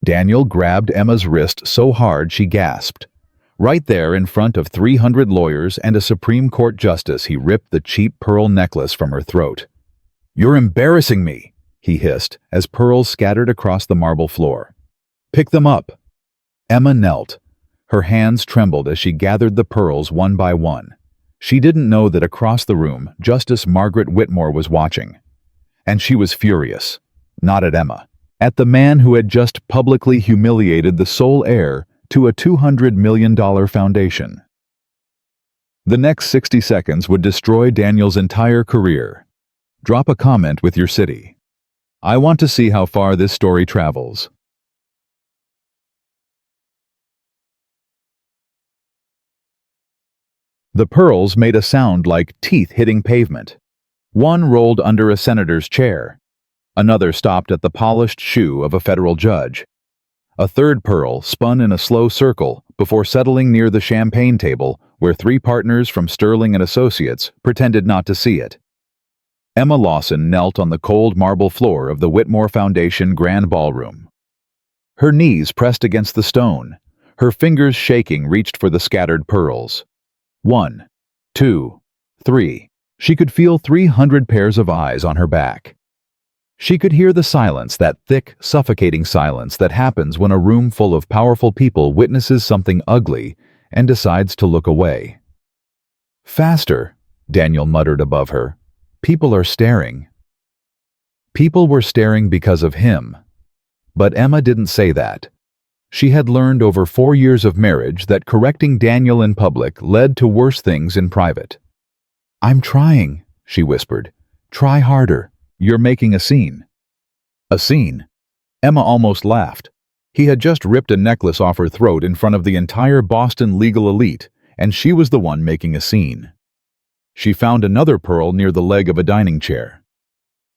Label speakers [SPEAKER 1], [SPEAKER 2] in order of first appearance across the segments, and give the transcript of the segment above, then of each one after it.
[SPEAKER 1] Daniel grabbed Emma's wrist so hard she gasped. Right there in front of 300 lawyers and a Supreme Court justice, he ripped the cheap pearl necklace from her throat. "You're embarrassing me," he hissed as pearls scattered across the marble floor. "Pick them up." Emma knelt. Her hands trembled as she gathered the pearls one by one. She didn't know that across the room, Justice Margaret Whitmore was watching. And she was furious. Not at Emma. At the man who had just publicly humiliated the sole heir to a $200 million foundation. The next 60 seconds would destroy Daniel's entire career. Drop a comment with your city. I want to see how far this story travels. The pearls made a sound like teeth hitting pavement. One rolled under a senator's chair. Another stopped at the polished shoe of a federal judge. A third pearl spun in a slow circle before settling near the champagne table where three partners from Sterling and Associates pretended not to see it. Emma Lawson knelt on the cold marble floor of the Whitmore Foundation Grand Ballroom. Her knees pressed against the stone, her fingers shaking reached for the scattered pearls. 1, 2, 3. She could feel 300 pairs of eyes on her back. She could hear the silence, that thick, suffocating silence that happens when a room full of powerful people witnesses something ugly and decides to look away. "Faster," Daniel muttered above her. "People are staring." People were staring because of him. But Emma didn't say that. She had learned over 4 years of marriage that correcting Daniel in public led to worse things in private. "I'm trying," she whispered. "Try harder. You're making a scene." A scene? Emma almost laughed. He had just ripped a necklace off her throat in front of the entire Boston legal elite, and she was the one making a scene. She found another pearl near the leg of a dining chair.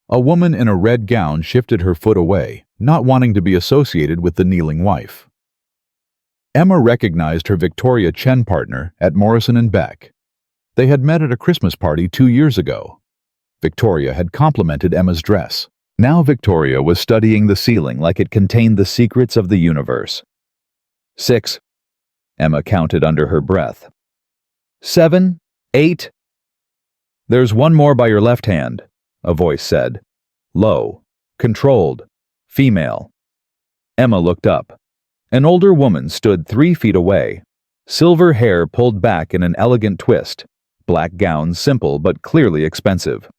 [SPEAKER 1] A woman in a red gown shifted her foot away, not wanting to be associated with the kneeling wife. Emma recognized her Victoria Chen partner at Morrison & Beck. They had met at a Christmas party 2 years ago. Victoria had complimented Emma's dress. Now Victoria was studying the ceiling like it contained the secrets of the universe. 6, Emma counted under her breath. 7, 8. "There's one more by your left hand," a voice said. Low, controlled, female. Emma looked up. An older woman stood 3 feet away. Silver hair pulled back in an elegant twist. Black gown simple but clearly expensive.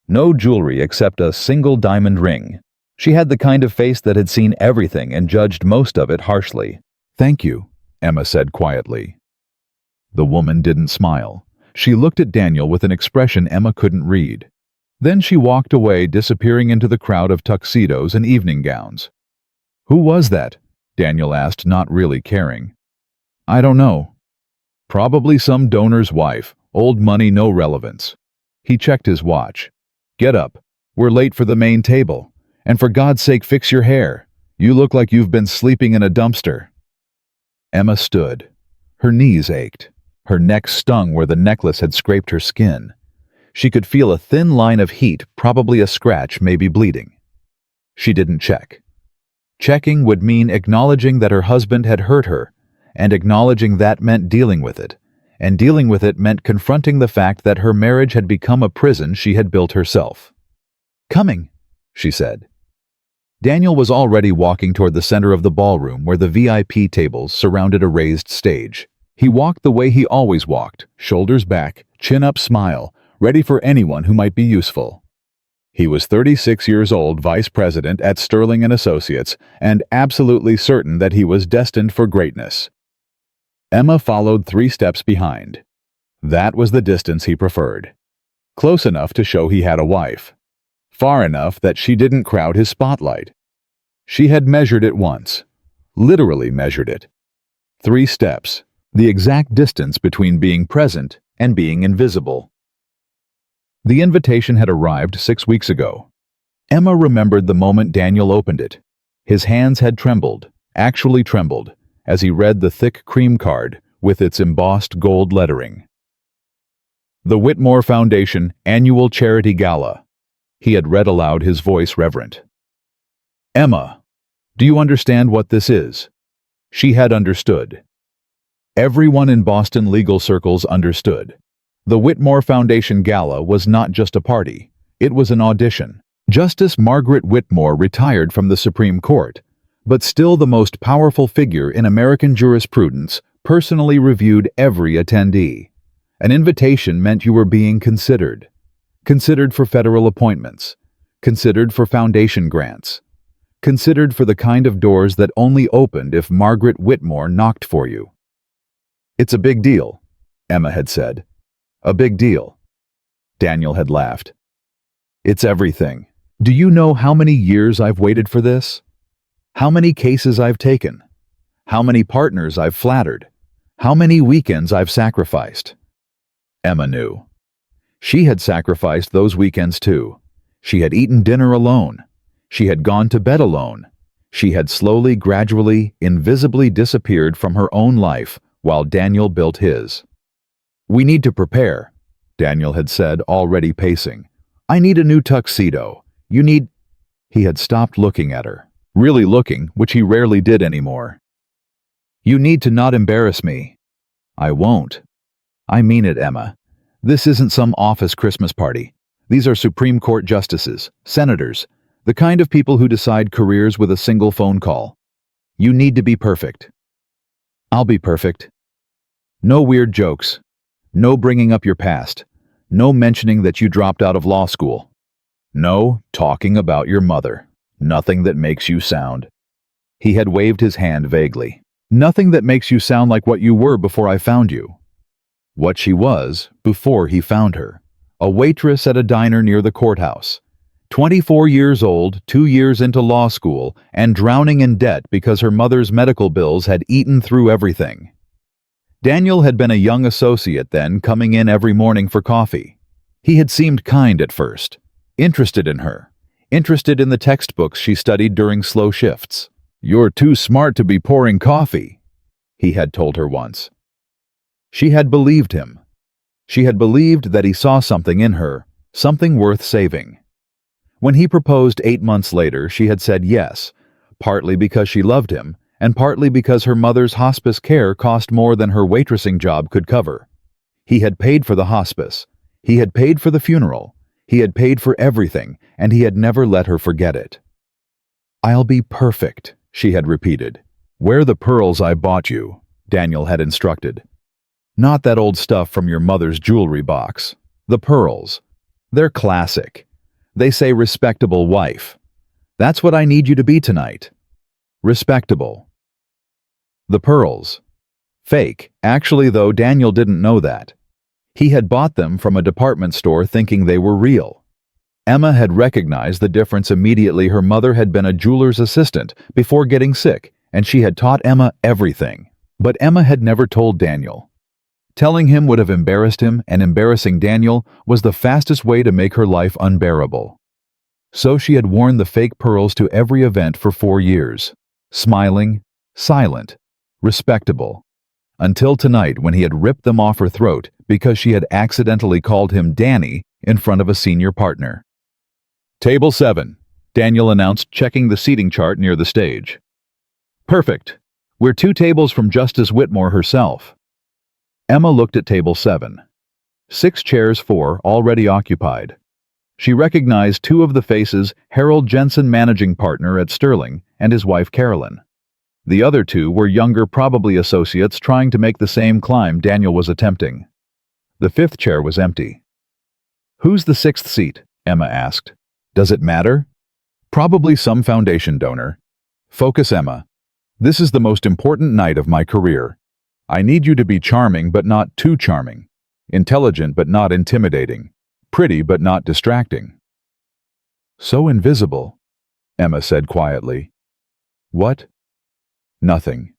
[SPEAKER 1] No jewelry except a single diamond ring. She had the kind of face that had seen everything and judged most of it harshly. "Thank you," Emma said quietly. The woman didn't smile. She looked at Daniel with an expression Emma couldn't read. Then she walked away, disappearing into the crowd of tuxedos and evening gowns. "Who was that?" Daniel asked, not really caring. "I don't know. Probably some donor's wife. Old money, no relevance." He checked his watch. "Get up. We're late for the main table. And for God's sake, fix your hair. You look like you've been sleeping in a dumpster." Emma stood. Her knees ached. Her neck stung where the necklace had scraped her skin. She could feel a thin line of heat, probably a scratch, maybe bleeding. She didn't check. Checking would mean acknowledging that her husband had hurt her, and acknowledging that meant dealing with it. And dealing with it meant confronting the fact that her marriage had become a prison she had built herself. "Coming," she said. Daniel was already walking toward the center of the ballroom where the VIP tables surrounded a raised stage. He walked the way he always walked, shoulders back, chin up, smile, ready for anyone who might be useful. He was 36 years old, vice president at Sterling and Associates, and absolutely certain that he was destined for greatness. Emma followed 3 steps behind. That was the distance he preferred. Close enough to show he had a wife. Far enough that she didn't crowd his spotlight. She had measured it once. Literally measured it. 3 steps. The exact distance between being present and being invisible. The invitation had arrived 6 weeks ago. Emma remembered the moment Daniel opened it. His hands had trembled, actually trembled, as he read the thick cream card with its embossed gold lettering. The Whitmore Foundation Annual Charity Gala. He had read aloud, his voice reverent. "Emma, Do you understand what this is? She had understood. Everyone in Boston legal circles understood. The Whitmore Foundation Gala was not just a party. It was an audition. Justice Margaret Whitmore retired from the Supreme Court, but still the most powerful figure in American jurisprudence, personally reviewed every attendee. An invitation meant you were being considered. Considered for federal appointments. Considered for foundation grants. Considered for the kind of doors that only opened if Margaret Whitmore knocked for you. "It's a big deal," Emma had said. "A big deal." Daniel had laughed. "It's everything. Do you know how many years I've waited for this? How many cases I've taken? How many partners I've flattered? How many weekends I've sacrificed?" Emma knew. She had sacrificed those weekends too. She had eaten dinner alone. She had gone to bed alone. She had slowly, gradually, invisibly disappeared from her own life while Daniel built his. "We need to prepare," Daniel had said, already pacing. "I need a new tuxedo. You need—" He had stopped looking at her, really looking, which he rarely did anymore. "You need to not embarrass me." "I won't." "I mean it, Emma. This isn't some office Christmas party. These are Supreme Court justices, senators, the kind of people who decide careers with a single phone call. You need to be perfect." "I'll be perfect." "No weird jokes. No bringing up your past. No mentioning that you dropped out of law school. No talking about your mother. Nothing that makes you sound—" He had waved his hand vaguely. "Nothing that makes you sound like what you were before I found you." What she was before he found her. A waitress at a diner near the courthouse. 24 years old, 2 years into law school, and drowning in debt because her mother's medical bills had eaten through everything. Daniel had been a young associate then, coming in every morning for coffee. He had seemed kind at first, interested in her, interested in the textbooks she studied during slow shifts. "You're too smart to be pouring coffee," he had told her once. She had believed him. She had believed that he saw something in her, something worth saving. When he proposed 8 months later, she had said yes, partly because she loved him, and partly because her mother's hospice care cost more than her waitressing job could cover. He had paid for the hospice. He had paid for the funeral. He had paid for everything, and he had never let her forget it. "I'll be perfect," she had repeated. "Wear the pearls I bought you," Daniel had instructed. "Not that old stuff from your mother's jewelry box. The pearls. They're classic. They say respectable wife. That's what I need you to be tonight. Respectable." The pearls. Fake, actually, though Daniel didn't know that. He had bought them from a department store thinking they were real. Emma had recognized the difference immediately. Her mother had been a jeweler's assistant before getting sick, and she had taught Emma everything. But Emma had never told Daniel. Telling him would have embarrassed him, and embarrassing Daniel was the fastest way to make her life unbearable. So she had worn the fake pearls to every event for 4 years, smiling, silent, respectable, until tonight when he had ripped them off her throat because she had accidentally called him Danny in front of a senior partner. "Table 7, Daniel announced, checking the seating chart near the stage. "Perfect. We're 2 tables from Justice Whitmore herself." Emma looked at table 7. 6 chairs, 4 already occupied. She recognized 2 of the faces: Harold Jensen, managing partner at Sterling, and his wife Carolyn. The other 2 were younger, probably associates trying to make the same climb Daniel was attempting. The 5th chair was empty. "Who's the 6th seat?" Emma asked. "Does it matter?" "Probably some foundation donor." "Focus, Emma. This is the most important night of my career. I need you to be charming but not too charming, intelligent but not intimidating, pretty but not distracting." "So invisible," Emma said quietly. "What?" "Nothing."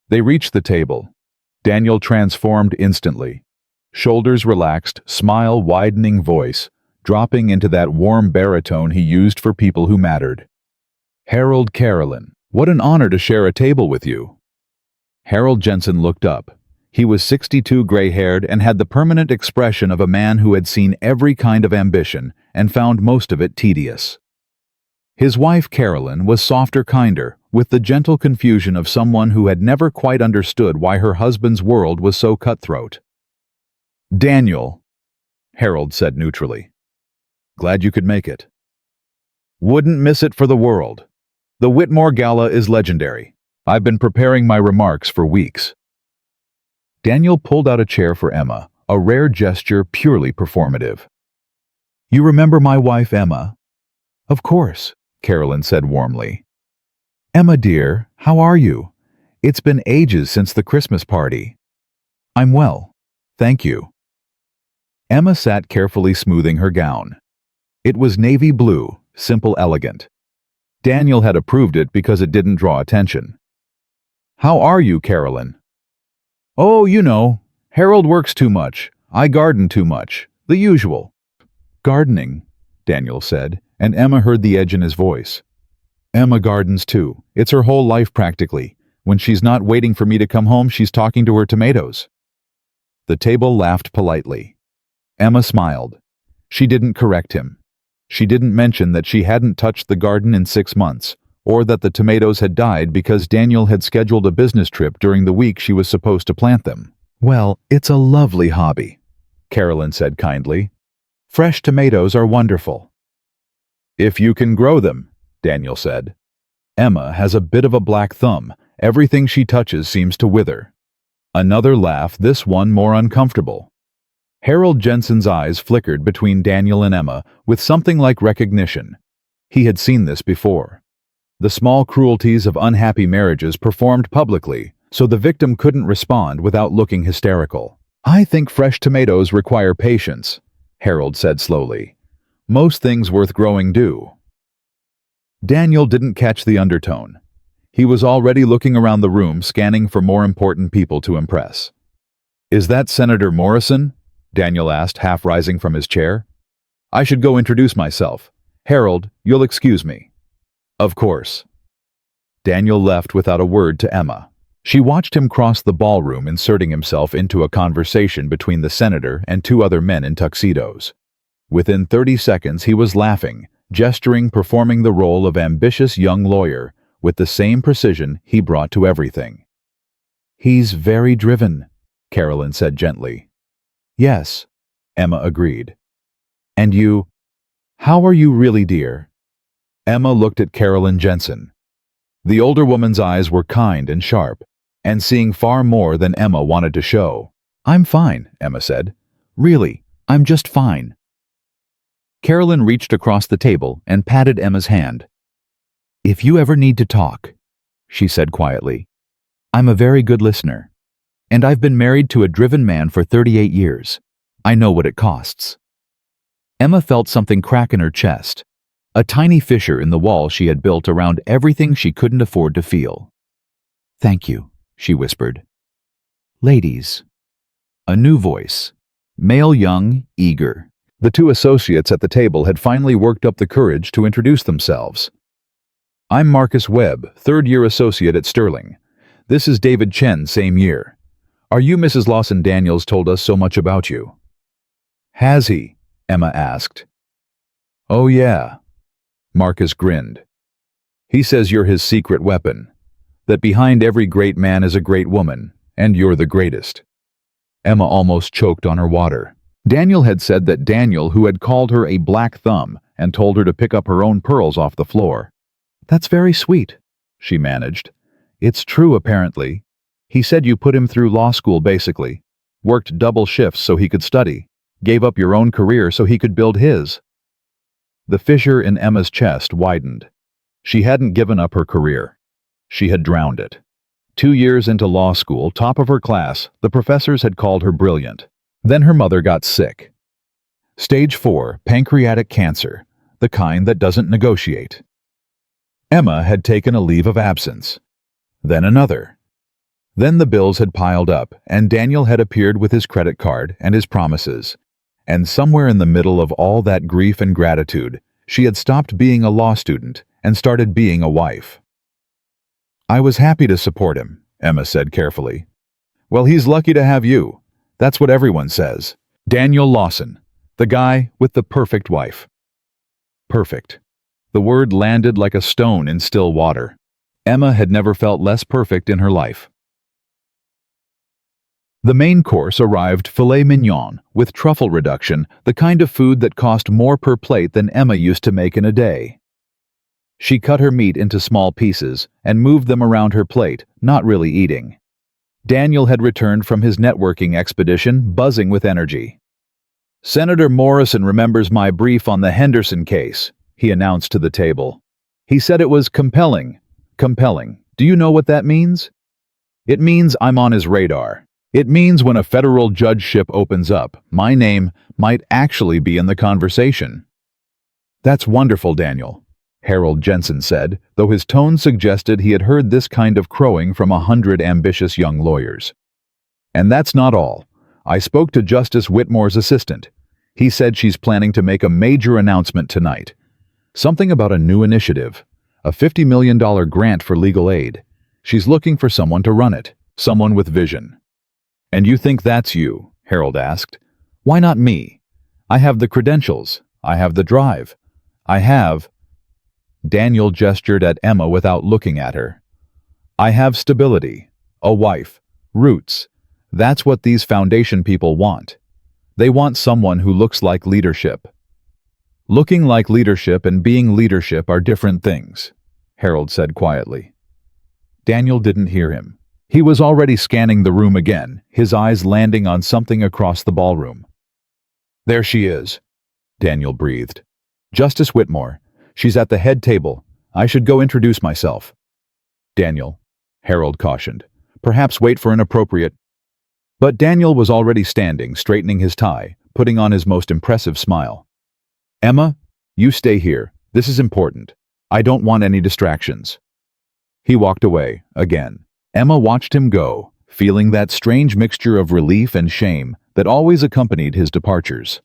[SPEAKER 1] They reached the table. Daniel transformed instantly. Shoulders relaxed, smile widening, voice dropping into that warm baritone he used for people who mattered. "Harold, Carolyn, what an honor to share a table with you." Harold Jensen looked up. He was 62, gray-haired, and had the permanent expression of a man who had seen every kind of ambition and found most of it tedious. His wife, Carolyn, was softer, kinder, with the gentle confusion of someone who had never quite understood why her husband's world was so cutthroat. "Daniel," Harold said neutrally. "Glad you could make it." "Wouldn't miss it for the world. The Whitmore Gala is legendary. I've been preparing my remarks for weeks." Daniel pulled out a chair for Emma, a rare gesture purely performative. "You remember my wife, Emma?" "Of course," Carolyn said warmly. "Emma, dear, how are you? It's been ages since the Christmas party." "I'm well, thank you." Emma sat carefully smoothing her gown. It was navy blue, simple, elegant. Daniel had approved it because it didn't draw attention. "How are you, Carolyn?" "Oh, you know, Harold works too much. I garden too much. The usual." "Gardening," Daniel said, and Emma heard the edge in his voice. "Emma gardens too. It's her whole life practically. When she's not waiting for me to come home, she's talking to her tomatoes." The table laughed politely. Emma smiled. She didn't correct him. She didn't mention that she hadn't touched the garden in 6 months, or that the tomatoes had died because Daniel had scheduled a business trip during the week she was supposed to plant them. "Well, it's a lovely hobby," Carolyn said kindly. "Fresh tomatoes are wonderful." "If you can grow them," Daniel said. "Emma has a bit of a black thumb. Everything she touches seems to wither." Another laugh, this one more uncomfortable. Harold Jensen's eyes flickered between Daniel and Emma with something like recognition. He had seen this before. The small cruelties of unhappy marriages performed publicly, so the victim couldn't respond without looking hysterical. "I think fresh tomatoes require patience," Harold said slowly. "Most things worth growing do." Daniel didn't catch the undertone. He was already looking around the room, scanning for more important people to impress. "Is that Senator Morrison?" Daniel asked, half rising from his chair. "I should go introduce myself. Harold, you'll excuse me." "Of course." Daniel left without a word to Emma. She watched him cross the ballroom, inserting himself into a conversation between the senator and 2 other men in tuxedos. Within 30 seconds he was laughing, gesturing, performing the role of ambitious young lawyer with the same precision he brought to everything. "He's very driven," Carolyn said gently. "Yes," Emma agreed. "And you? How are you really, dear?" Emma looked at Carolyn Jensen. The older woman's eyes were kind and sharp, and seeing far more than Emma wanted to show. "I'm fine," Emma said. "Really, I'm just fine." Carolyn reached across the table and patted Emma's hand. "If you ever need to talk," she said quietly, "I'm a very good listener. And I've been married to a driven man for 38 years. I know what it costs." Emma felt something crack in her chest, a tiny fissure in the wall she had built around everything she couldn't afford to feel. "Thank you," she whispered. "Ladies." A new voice. Male, young, eager. The 2 associates at the table had finally worked up the courage to introduce themselves. "I'm Marcus Webb, 3rd-year associate at Sterling. This is David Chen, same year. Are you Mrs. Lawson? Daniels told us so much about you." "Has he?" Emma asked. "Oh yeah." Marcus grinned. "He says you're his secret weapon, that behind every great man is a great woman, and you're the greatest." Emma almost choked on her water. Daniel had said that Daniel, who had called her a black thumb and told her to pick up her own pearls off the floor. "That's very sweet," she managed. "It's true, apparently. He said you put him through law school basically, worked double shifts so he could study, gave up your own career so he could build his." The fissure in Emma's chest widened. She hadn't given up her career. She had drowned it. 2 years into law school, top of her class, the professors had called her brilliant. Then her mother got sick. Stage 4, pancreatic cancer, the kind that doesn't negotiate. Emma had taken a leave of absence. Then another. Then the bills had piled up, and Daniel had appeared with his credit card and his promises. And somewhere in the middle of all that grief and gratitude, she had stopped being a law student and started being a wife. "I was happy to support him," Emma said carefully. "Well, he's lucky to have you. That's what everyone says. Daniel Lawson, the guy with the perfect wife." Perfect. The word landed like a stone in still water. Emma had never felt less perfect in her life. The main course arrived filet mignon with truffle reduction, the kind of food that cost more per plate than Emma used to make in a day. She cut her meat into small pieces and moved them around her plate, not really eating. Daniel had returned from his networking expedition, buzzing with energy. "Senator Morrison remembers my brief on the Henderson case," he announced to the table. "He said it was compelling." Compelling. Do you know what that means? It means I'm on his radar. It means when a federal judgeship opens up, my name might actually be in the conversation. "That's wonderful, Daniel," Harold Jensen said, though his tone suggested he had heard this kind of crowing from 100 ambitious young lawyers. "And that's not all. I spoke to Justice Whitmore's assistant. He said she's planning to make a major announcement tonight. Something about a new initiative, a $50 million grant for legal aid. She's looking for someone to run it, someone with vision." "And you think that's you?" Harold asked. "Why not me? I have the credentials. I have the drive. I have—" Daniel gestured at Emma without looking at her. "I have stability, a wife, roots. That's what these foundation people want. They want someone who looks like leadership." "Looking like leadership and being leadership are different things," Harold said quietly. Daniel didn't hear him. He was already scanning the room again, his eyes landing on something across the ballroom. "There she is," Daniel breathed. "Justice Whitmore. She's at the head table. I should go introduce myself." "Daniel," Harold cautioned. "Perhaps wait for an appropriate—" But Daniel was already standing, straightening his tie, putting on his most impressive smile. "Emma, you stay here. This is important. I don't want any distractions." He walked away, again. Emma watched him go, feeling that strange mixture of relief and shame that always accompanied his departures.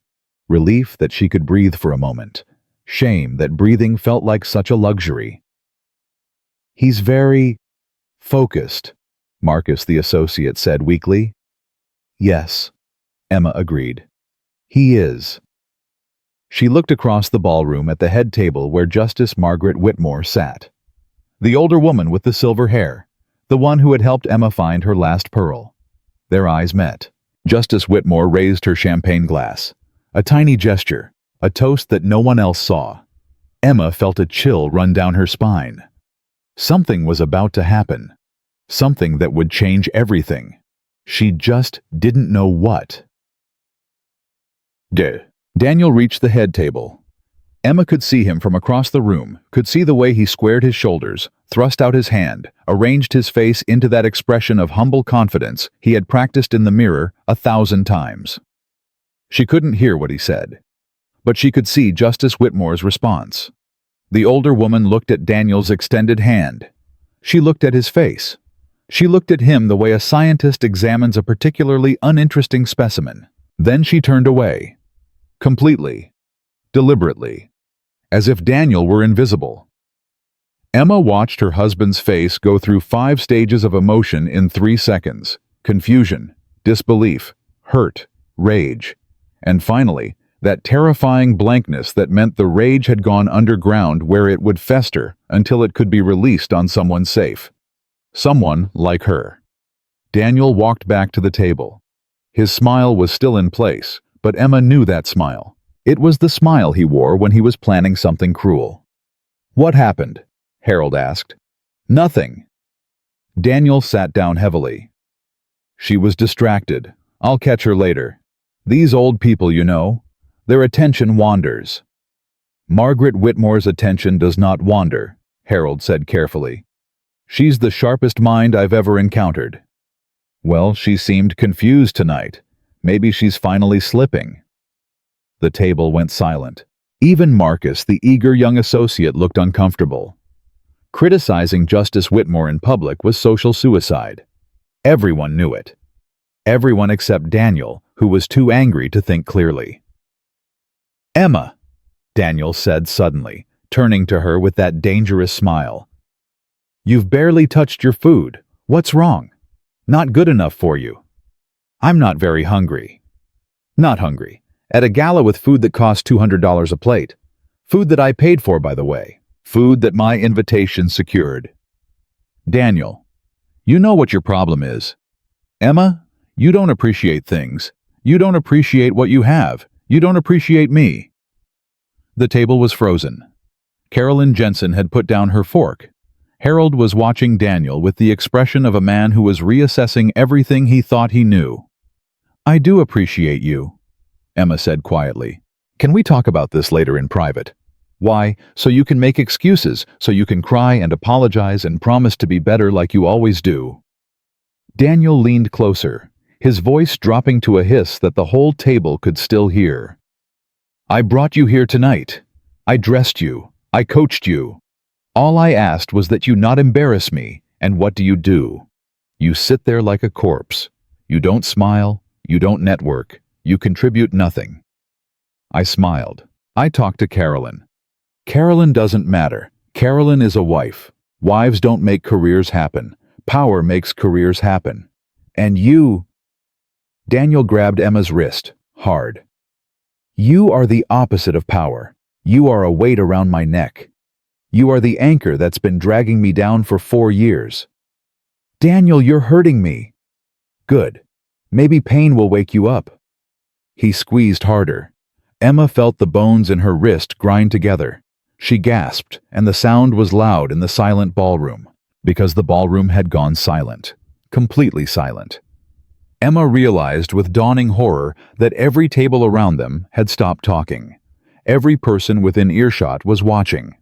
[SPEAKER 1] Relief that she could breathe for a moment. Shame that breathing felt like such a luxury. "He's very focused," Marcus the associate said weakly. "Yes," Emma agreed. "He is." She looked across the ballroom at the head table where Justice Margaret Whitmore sat. The older woman with the silver hair, the one who had helped Emma find her last pearl. Their eyes met. Justice Whitmore raised her champagne glass. A tiny gesture, a toast that no one else saw. Emma felt a chill run down her spine. Something was about to happen. Something that would change everything. She just didn't know what. Daniel reached the head table. Emma could see him from across the room, could see the way he squared his shoulders, thrust out his hand, arranged his face into that expression of humble confidence he had practiced in the mirror 1,000 times. She couldn't hear what he said, but she could see Justice Whitmore's response. The older woman looked at Daniel's extended hand. She looked at his face. She looked at him the way a scientist examines a particularly uninteresting specimen. Then she turned away. Completely. Deliberately. As if Daniel were invisible. Emma watched her husband's face go through 5 stages of emotion in 3 seconds. Confusion, disbelief, hurt, rage, and finally, that terrifying blankness that meant the rage had gone underground where it would fester until it could be released on someone safe. Someone like her. Daniel walked back to the table. His smile was still in place, but Emma knew that smile. It was the smile he wore when he was planning something cruel. "What happened?" Harold asked. "Nothing." Daniel sat down heavily. "She was distracted. I'll catch her later. These old people, you know, their attention wanders." "Margaret Whitmore's attention does not wander," Harold said carefully. "She's the sharpest mind I've ever encountered." "Well, she seemed confused tonight. Maybe she's finally slipping." The table went silent. Even Marcus, the eager young associate, looked uncomfortable. Criticizing Justice Whitmore in public was social suicide. Everyone knew it. Everyone except Daniel, who was too angry to think clearly. "Emma," Daniel said suddenly, turning to her with that dangerous smile. "You've barely touched your food. What's wrong? Not good enough for you?" "I'm not very hungry." "Not hungry. At a gala with food that cost $200 a plate. Food that I paid for, by the way. Food that my invitation secured. Daniel, you know what your problem is. Emma, you don't appreciate things. You don't appreciate what you have. You don't appreciate me. The table was frozen. Carolyn Jensen had put down her fork. Harold was watching Daniel with the expression of a man who was reassessing everything he thought he knew. I do appreciate you, Emma said quietly. Can we talk about this later in private? Why? So you can make excuses, so you can cry and apologize and promise to be better like you always do. Daniel leaned closer, his voice dropping to a hiss that the whole table could still hear. I brought you here tonight. I dressed you. I coached you. All I asked was that you not embarrass me, and what do? You sit there like a corpse. You don't smile, you don't network, you contribute nothing. I smiled. I talked to Carolyn. Carolyn doesn't matter. Carolyn is a wife. Wives don't make careers happen. Power makes careers happen. And you... Daniel grabbed Emma's wrist, hard. You are the opposite of power. You are a weight around my neck. You are the anchor that's been dragging me down for 4 years. Daniel, you're hurting me. Good. Maybe pain will wake you up. He squeezed harder. Emma felt the bones in her wrist grind together. She gasped, and the sound was loud in the silent ballroom, because the ballroom had gone silent. Completely silent. Emma realized with dawning horror that every table around them had stopped talking. Every person within earshot was watching.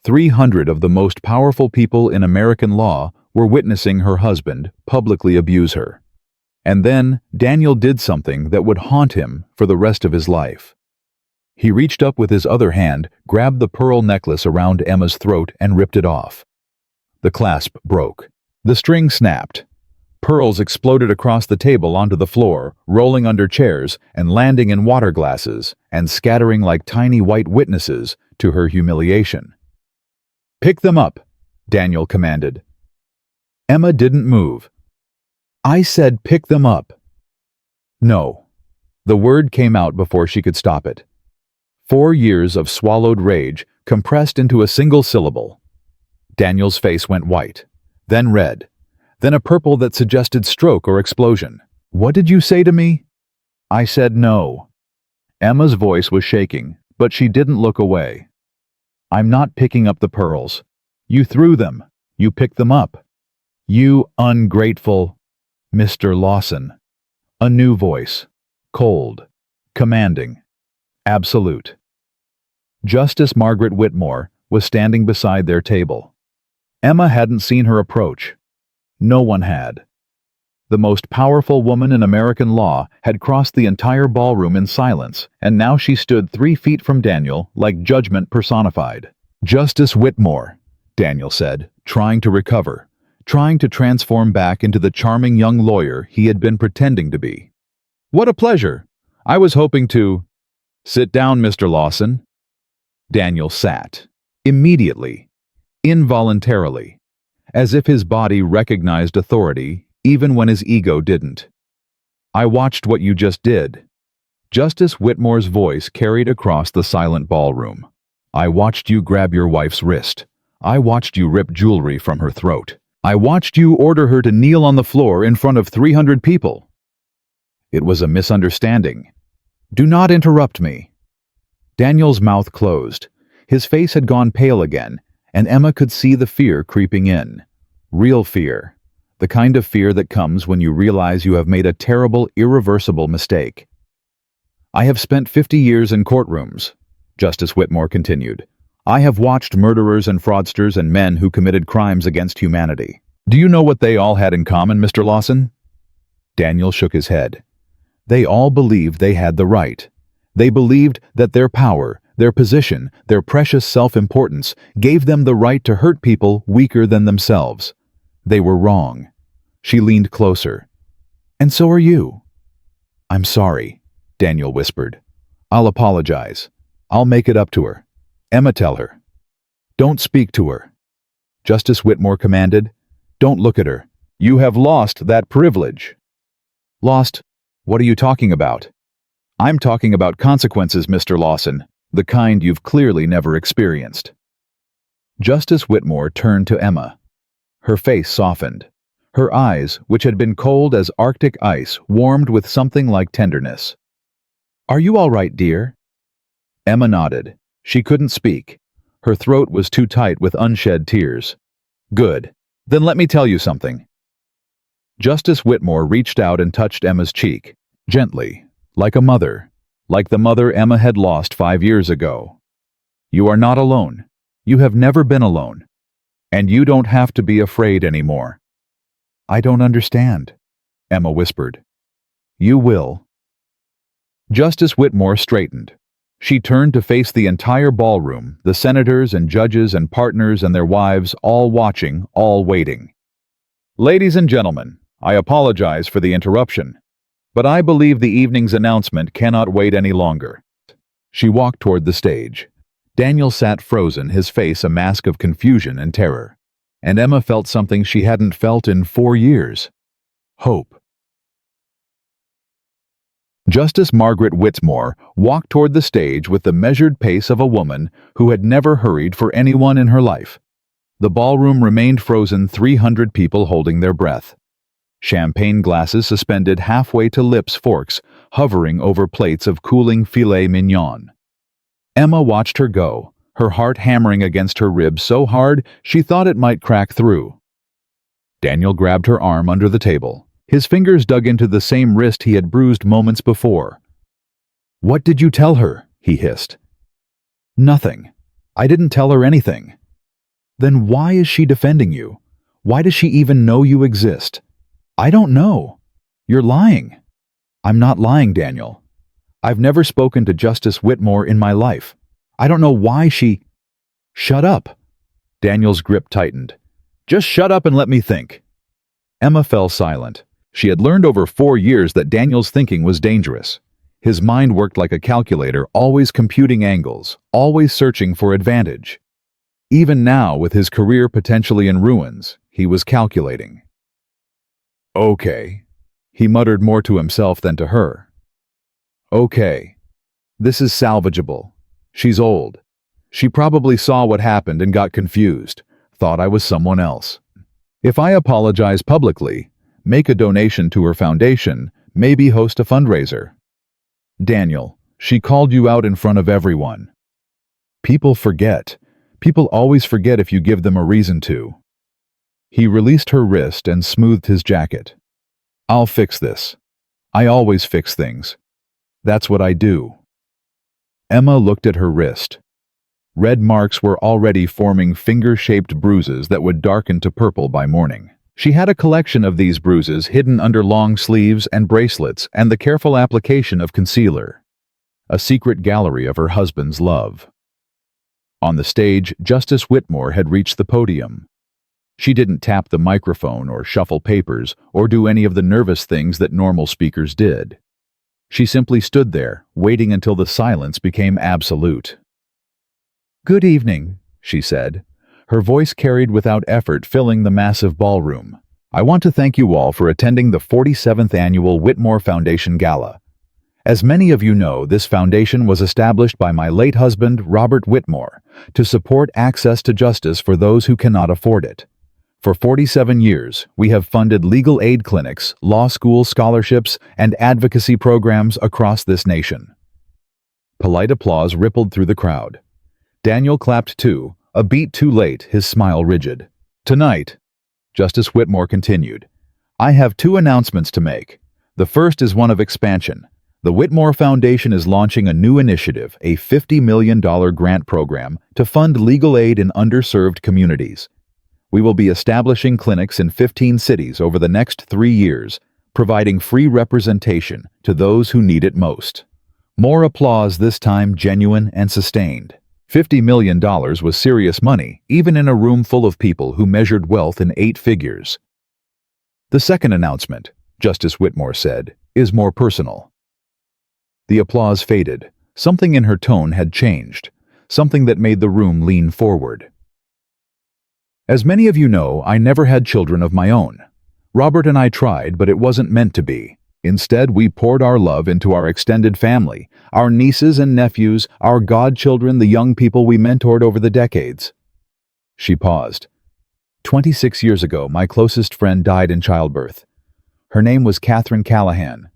[SPEAKER 1] 300 of the most powerful people in American law were witnessing her husband publicly abuse her. And then Daniel did something that would haunt him for the rest of his life. He reached up with his other hand, grabbed the pearl necklace around Emma's throat, and ripped it off. The clasp broke. The string snapped. Pearls exploded across the table onto the floor, rolling under chairs and landing in water glasses and scattering like tiny white witnesses to her humiliation. Pick them up, Daniel commanded. Emma didn't move. I said pick them up. No. The word came out before she could stop it. 4 years of swallowed rage compressed into a single syllable. Daniel's face went white, then red, then a purple that suggested stroke or explosion. What did you say to me? I said no. Emma's voice was shaking, but she didn't look away. I'm not picking up the pearls. You threw them. You picked them up. You ungrateful... Mr. Lawson. A new voice. Cold. Commanding. Absolute. Justice Margaret Whitmore was standing beside their table. Emma hadn't seen her approach. No one had. The most powerful woman in American law had crossed the entire ballroom in silence, and now she stood 3 feet from Daniel like judgment personified. Justice Whitmore, Daniel said, trying to recover, trying to transform back into the charming young lawyer he had been pretending to be. What a pleasure! I was hoping to... Sit down, Mr. Lawson. Daniel sat. Immediately. Involuntarily. As if his body recognized authority, even when his ego didn't. I watched what you just did. Justice Whitmore's voice carried across the silent ballroom. I watched you grab your wife's wrist. I watched you rip jewelry from her throat. I watched you order her to kneel on the floor in front of 300 people. It was a misunderstanding. Do not interrupt me. Daniel's mouth closed. His face had gone pale again, and Emma could see the fear creeping in. Real fear. The kind of fear that comes when you realize you have made a terrible, irreversible mistake. I have spent 50 years in courtrooms, Justice Whitmore continued. I have watched murderers and fraudsters and men who committed crimes against humanity. Do you know what they all had in common, Mr. Lawson? Daniel shook his head. They all believed they had the right. They believed that their power, their position, their precious self-importance gave them the right to hurt people weaker than themselves. They were wrong. She leaned closer. And so are you. I'm sorry, Daniel whispered. I'll apologize. I'll make it up to her. Emma, tell her. Don't speak to her. Justice Whitmore commanded. Don't look at her. You have lost that privilege. Lost? What are you talking about? I'm talking about consequences, Mr. Lawson, the kind you've clearly never experienced. Justice Whitmore turned to Emma. Her face softened. Her eyes, which had been cold as Arctic ice, warmed with something like tenderness. "Are you all right, dear?" Emma nodded. She couldn't speak. Her throat was too tight with unshed tears. "Good. Then let me tell you something." Justice Whitmore reached out and touched Emma's cheek, gently, like a mother, like the mother Emma had lost 5 years ago. "You are not alone. You have never been alone. And you don't have to be afraid anymore." "I don't understand," Emma whispered. "You will." Justice Whitmore straightened. She turned to face the entire ballroom, the senators and judges and partners and their wives, all watching, all waiting. "Ladies and gentlemen, I apologize for the interruption, but I believe the evening's announcement cannot wait any longer." She walked toward the stage. Daniel sat frozen, his face a mask of confusion and terror. And Emma felt something she hadn't felt in 4 years. Hope. Justice Margaret Whitmore walked toward the stage with the measured pace of a woman who had never hurried for anyone in her life. The ballroom remained frozen, 300 people holding their breath. Champagne glasses suspended halfway to lips, forks hovering over plates of cooling filet mignon. Emma watched her go, her heart hammering against her ribs so hard she thought it might crack through. Daniel grabbed her arm under the table. His fingers dug into the same wrist he had bruised moments before. "What did you tell her?" he hissed. "Nothing. I didn't tell her anything." "Then why is she defending you? Why does she even know you exist?" "I don't know. You're lying." "I'm not lying, Daniel. I've never spoken to Justice Whitmore in my life. I don't know why she—" "Shut up." Daniel's grip tightened. "Just shut up and let me think." Emma fell silent. She had learned over 4 years that Daniel's thinking was dangerous. His mind worked like a calculator, always computing angles, always searching for advantage. Even now, with his career potentially in ruins, he was calculating. "Okay," he muttered more to himself than to her. "Okay. This is salvageable. She's old. She probably saw what happened and got confused, thought I was someone else. If I apologize publicly, make a donation to her foundation, maybe host a fundraiser. Daniel, she called you out in front of everyone. People forget. People always forget if you give them a reason to." He released her wrist and smoothed his jacket. "I'll fix this. I always fix things. That's what I do." Emma looked at her wrist. Red marks were already forming finger-shaped bruises that would darken to purple by morning. She had a collection of these bruises hidden under long sleeves and bracelets and the careful application of concealer. A secret gallery of her husband's love. On the stage, Justice Whitmore had reached the podium. She didn't tap the microphone or shuffle papers or do any of the nervous things that normal speakers did. She simply stood there, waiting until the silence became absolute. "Good evening," she said. Her voice carried without effort, filling the massive ballroom. "I want to thank you all for attending the 47th Annual Whitmore Foundation Gala. As many of you know, this foundation was established by my late husband, Robert Whitmore, to support access to justice for those who cannot afford it. For 47 years, we have funded legal aid clinics, law school scholarships, and advocacy programs across this nation." Polite applause rippled through the crowd. Daniel clapped too, a beat too late, his smile rigid. "Tonight," Justice Whitmore continued, "I have 2 announcements to make. The first is one of expansion. The Whitmore Foundation is launching a new initiative, a $50 million grant program to fund legal aid in underserved communities. We will be establishing clinics in 15 cities over the next 3 years, providing free representation to those who need it most." More applause, this time genuine and sustained. $50 million was serious money, even in a room full of people who measured wealth in 8 figures. "The second announcement," Justice Whitmore said, "is more personal." The applause faded. Something in her tone had changed, something that made the room lean forward. "As many of you know, I never had children of my own. Robert and I tried, but it wasn't meant to be. Instead, we poured our love into our extended family, our nieces and nephews, our godchildren, the young people we mentored over the decades." She paused. 26 years ago, my closest friend died in childbirth. Her name was Catherine Callahan.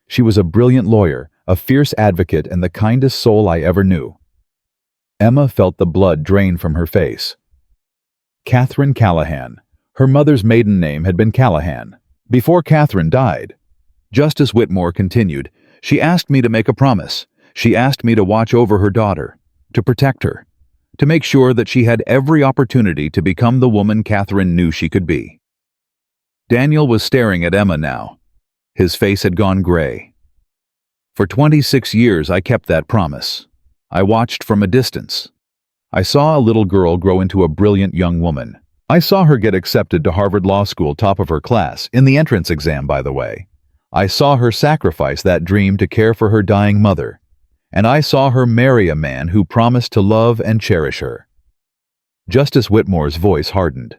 [SPEAKER 1] She was a brilliant lawyer, a fierce advocate, and the kindest soul I ever knew. Emma felt the blood drain from her face. Catherine Callahan. Her mother's maiden name had been Callahan. Before Catherine died, Justice Whitmore continued, she asked me to make a promise. She asked me to watch over her daughter, to protect her, to make sure that she had every opportunity to become the woman Catherine knew she could be. Daniel was staring at Emma now. His face had gone gray. For 26 years I kept that promise. I watched from a distance. I saw a little girl grow into a brilliant young woman. I saw her get accepted to Harvard Law School, top of her class, in the entrance exam, by the way. I saw her sacrifice that dream to care for her dying mother. And I saw her marry a man who promised to love and cherish her. Justice Whitmore's voice hardened.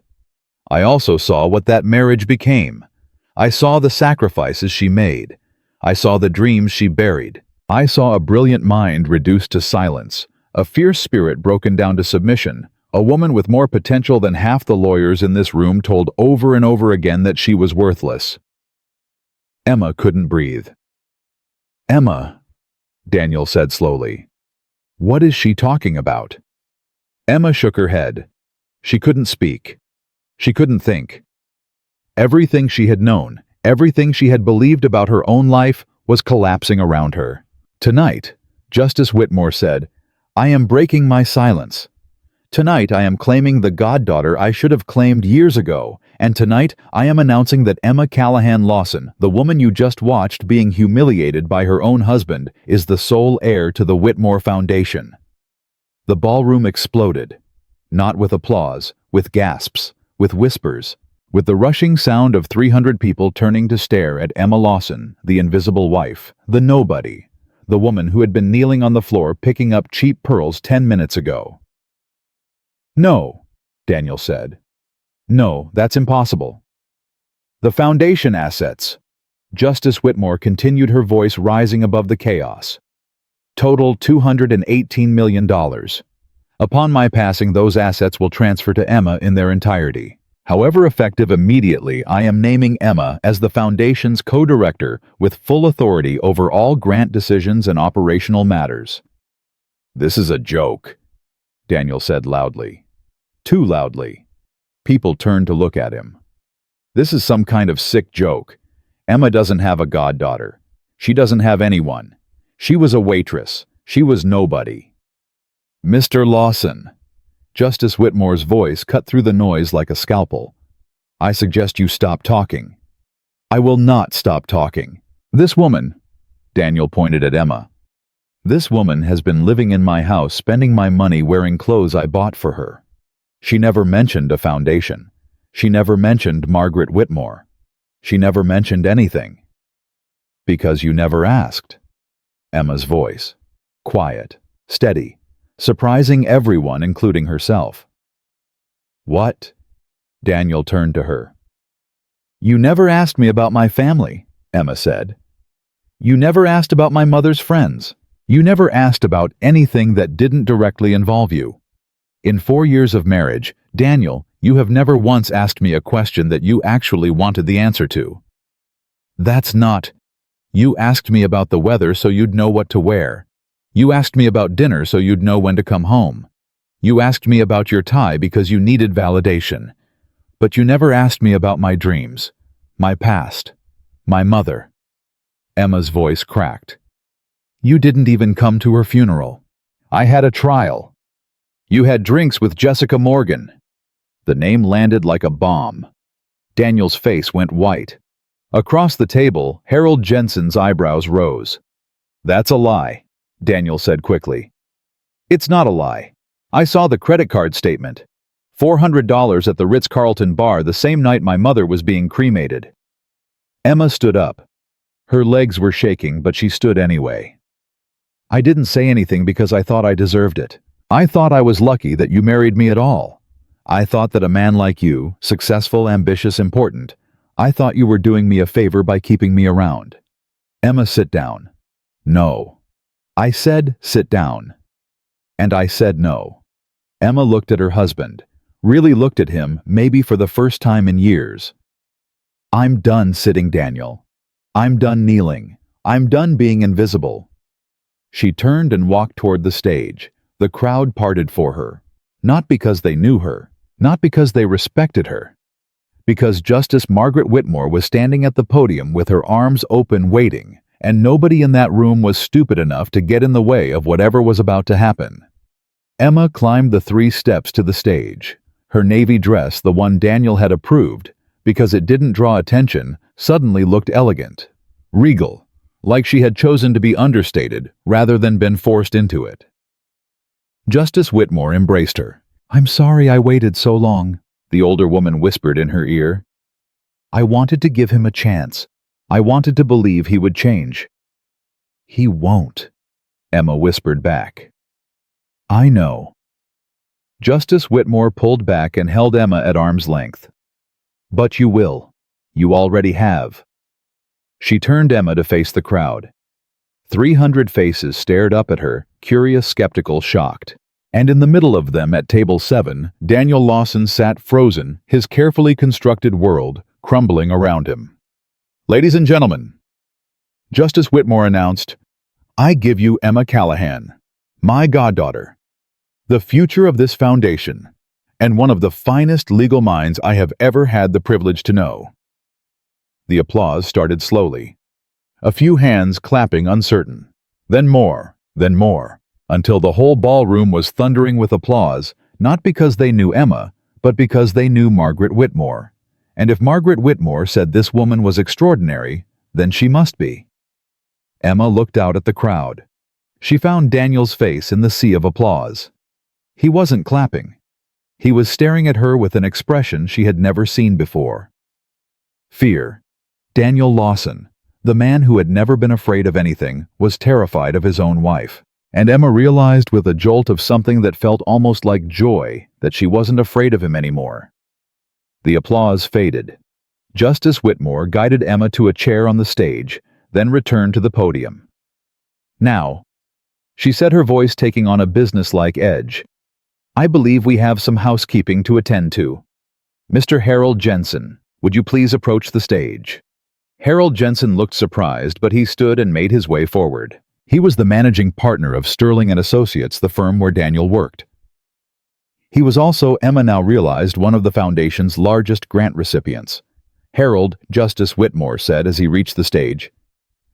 [SPEAKER 1] I also saw what that marriage became. I saw the sacrifices she made. I saw the dreams she buried. I saw a brilliant mind reduced to silence, a fierce spirit broken down to submission, a woman with more potential than half the lawyers in this room told over and over again that she was worthless. Emma couldn't breathe. Emma, Daniel said slowly. What is she talking about? Emma shook her head. She couldn't speak. She couldn't think. Everything she had known, everything she had believed about her own life, was collapsing around her. Tonight, Justice Whitmore said, I am breaking my silence. Tonight I am claiming the goddaughter I should have claimed years ago, and tonight I am announcing that Emma Callahan Lawson, the woman you just watched being humiliated by her own husband, is the sole heir to the Whitmore Foundation. The ballroom exploded. Not with applause, with gasps, with whispers, with the rushing sound of 300 people turning to stare at Emma Lawson, the invisible wife, the nobody, the woman who had been kneeling on the floor picking up cheap pearls 10 minutes ago. No, Daniel said. No, that's impossible. The Foundation assets. Justice Whitmore continued, her voice rising above the chaos. Total $218 million. Upon my passing, those assets will transfer to Emma in their entirety. However, effective immediately, I am naming Emma as the Foundation's co-director with full authority over all grant decisions and operational matters. This is a joke, Daniel said loudly. Too loudly. People turned to look at him. This is some kind of sick joke. Emma doesn't have a goddaughter. She doesn't have anyone. She was a waitress. She was nobody. Mr. Lawson. Justice Whitmore's voice cut through the noise like a scalpel. I suggest you stop talking. I will not stop talking. This woman, Daniel pointed at Emma. This woman has been living in my house, spending my money, wearing clothes I bought for her. She never mentioned a foundation. She never mentioned Margaret Whitmore. She never mentioned anything. Because you never asked. Emma's voice. Quiet, steady, surprising everyone, including herself. What? Daniel turned to her. You never asked me about my family, Emma said. You never asked about my mother's friends. You never asked about anything that didn't directly involve you. In 4 years of marriage, Daniel, you have never once asked me a question that you actually wanted the answer to. That's not. You asked me about the weather so you'd know what to wear. You asked me about dinner so you'd know when to come home. You asked me about your tie because you needed validation. But you never asked me about my dreams, my past, my mother. Emma's voice cracked. You didn't even come to her funeral. I had a trial. You had drinks with Jessica Morgan. The name landed like a bomb. Daniel's face went white. Across the table, Harold Jensen's eyebrows rose. That's a lie, Daniel said quickly. It's not a lie. I saw the credit card statement. $400 at the Ritz-Carlton bar the same night my mother was being cremated. Emma stood up. Her legs were shaking, but she stood anyway. I didn't say anything because I thought I deserved it. I thought I was lucky that you married me at all. I thought that a man like you, successful, ambitious, important, I thought you were doing me a favor by keeping me around. Emma, sit down. No. I said sit down. And I said no. Emma looked at her husband, really looked at him, maybe for the first time in years. "I'm done sitting, Daniel. I'm done kneeling. I'm done being invisible." She turned and walked toward the stage. The crowd parted for her. Not because they knew her, not because they respected her, because Justice Margaret Whitmore was standing at the podium with her arms open waiting, and nobody in that room was stupid enough to get in the way of whatever was about to happen. Emma climbed the 3 steps to the stage. Her navy dress, the one Daniel had approved, because it didn't draw attention, suddenly looked elegant, regal, like she had chosen to be understated rather than been forced into it. Justice Whitmore embraced her. "I'm sorry I waited so long," the older woman whispered in her ear. "I wanted to give him a chance. I wanted to believe he would change." "He won't," Emma whispered back. "I know." Justice Whitmore pulled back and held Emma at arm's length. "But you will. You already have." She turned Emma to face the crowd. 300 faces stared up at her, curious, skeptical, shocked. And in the middle of them, at table 7, Daniel Lawson sat frozen, his carefully constructed world crumbling around him. "Ladies and gentlemen," Justice Whitmore announced, "I give you Emma Callahan, my goddaughter, the future of this foundation, and one of the finest legal minds I have ever had the privilege to know." The applause started slowly. A few hands clapping uncertain. Then more, until the whole ballroom was thundering with applause, not because they knew Emma, but because they knew Margaret Whitmore. And if Margaret Whitmore said this woman was extraordinary, then she must be. Emma looked out at the crowd. She found Daniel's face in the sea of applause. He wasn't clapping. He was staring at her with an expression she had never seen before. Fear. Daniel Lawson, the man who had never been afraid of anything, was terrified of his own wife. And Emma realized with a jolt of something that felt almost like joy that she wasn't afraid of him anymore. The applause faded. Justice Whitmore guided Emma to a chair on the stage, then returned to the podium. "Now," she said, her voice taking on a businesslike edge, "I believe we have some housekeeping to attend to. Mr. Harold Jensen, would you please approach the stage?" Harold Jensen looked surprised, but he stood and made his way forward. He was the managing partner of Sterling & Associates, the firm where Daniel worked. He was also, Emma now realized, one of the foundation's largest grant recipients. "Harold," Justice Whitmore said as he reached the stage,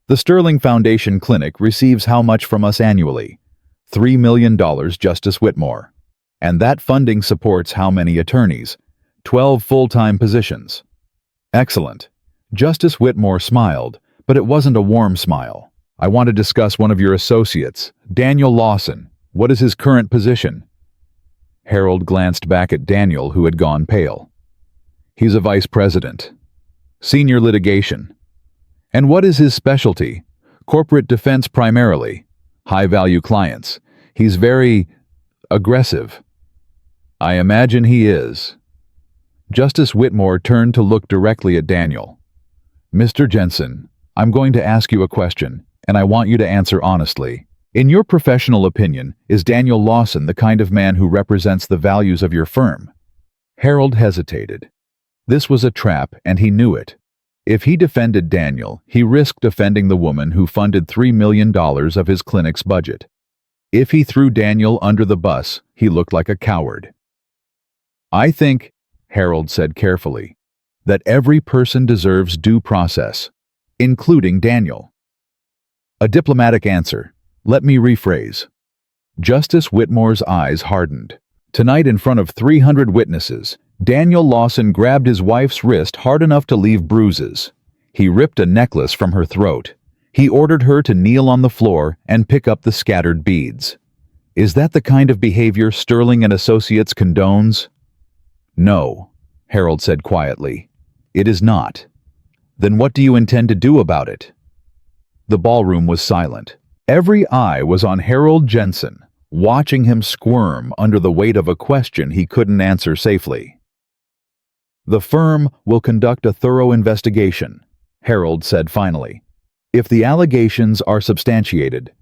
[SPEAKER 1] "the Sterling Foundation Clinic receives how much from us annually?" $3 million, Justice Whitmore. "And that funding supports how many attorneys?" 12 full-time positions. "Excellent." Justice Whitmore smiled, but it wasn't a warm smile. "I want to discuss one of your associates, Daniel Lawson. What is his current position?" Harold glanced back at Daniel, who had gone pale. "He's a vice president. Senior litigation." "And what is his specialty?" "Corporate defense primarily. High-value clients. He's very aggressive." "I imagine he is." Justice Whitmore turned to look directly at Daniel. "Mr. Jensen, I'm going to ask you a question, and I want you to answer honestly. In your professional opinion, is Daniel Lawson the kind of man who represents the values of your firm?" Harold hesitated. This was a trap, and he knew it. If he defended Daniel, he risked offending the woman who funded $3 million of his clinic's budget. If he threw Daniel under the bus, he looked like a coward. "I think," Harold said carefully, "that every person deserves due process, including Daniel." A diplomatic answer. Let me rephrase. Justice Whitmore's eyes hardened. Tonight, in front of 300 witnesses, Daniel Lawson grabbed his wife's wrist hard enough to leave bruises. He ripped a necklace from her throat. He ordered her to kneel on the floor and pick up the scattered beads. Is that the kind of behavior Sterling & Associates condones? "No," Harold said quietly. "It is not." "Then what do you intend to do about it?" The ballroom was silent. Every eye was on Harold Jensen, watching him squirm under the weight of a question he couldn't answer safely. "The firm will conduct a thorough investigation," Harold said finally. "If the allegations are substantiated."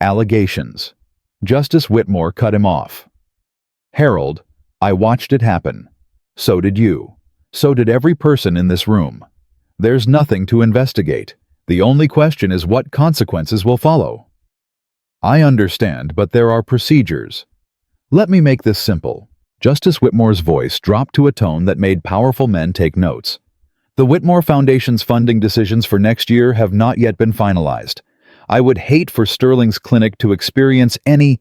[SPEAKER 1] "Allegations." Justice Whitmore cut him off. "Harold, I watched it happen. So did you. So did every person in this room. There's nothing to investigate. The only question is what consequences will follow. I understand, but there are procedures. Let me make this simple. Justice Whitmore's voice dropped to a tone that made powerful men take notes. The Whitmore Foundation's funding decisions for next year have not yet been finalized. I would hate for Sterling's clinic to experience any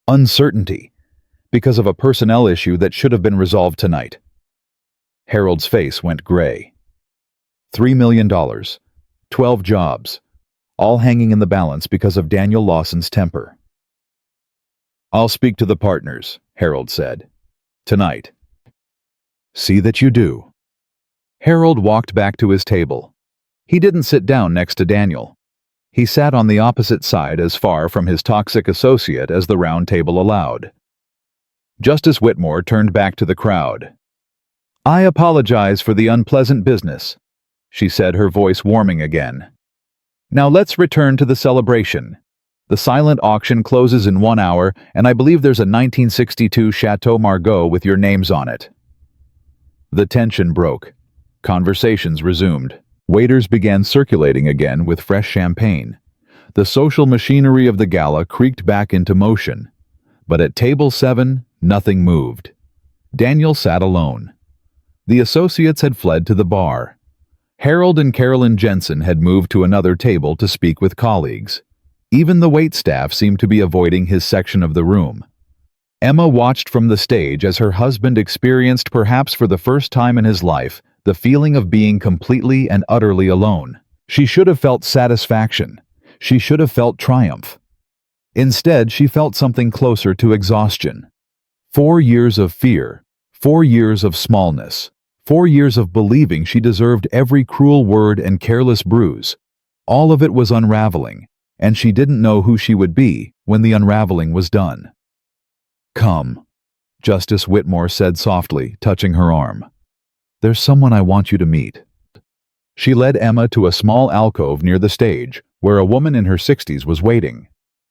[SPEAKER 1] uncertainty because of a personnel issue that should have been resolved tonight. Harold's face went gray. $3 million, 12 jobs, all hanging in the balance because of Daniel Lawson's temper. I'll speak to the partners, Harold said. Tonight. See that you do. Harold walked back to his table. He didn't sit down next to Daniel. He sat on the opposite side as far from his toxic associate as the round table allowed. Justice Whitmore turned back to the crowd. I apologize for the unpleasant business, she said, her voice warming again. Now let's return to the celebration. The silent auction closes in 1 hour, and I believe there's a 1962 Chateau Margaux with your names on it. The tension broke. Conversations resumed. Waiters began circulating again with fresh champagne. The social machinery of the gala creaked back into motion. But at table 7, nothing moved. Daniel sat alone. The associates had fled to the bar. Harold and Carolyn Jensen had moved to another table to speak with colleagues. Even the waitstaff seemed to be avoiding his section of the room. Emma watched from the stage as her husband experienced, perhaps for the first time in his life, the feeling of being completely and utterly alone. She should have felt satisfaction. She should have felt triumph. Instead, she felt something closer to exhaustion. 4 years of fear, 4 years of smallness, 4 years of believing she deserved every cruel word and careless bruise. All of it was unraveling, and she didn't know who she would be when the unraveling was done. Come, Justice Whitmore said softly, touching her arm. There's someone I want you to meet. She led Emma to a small alcove near the stage, where a woman in her 60s was waiting.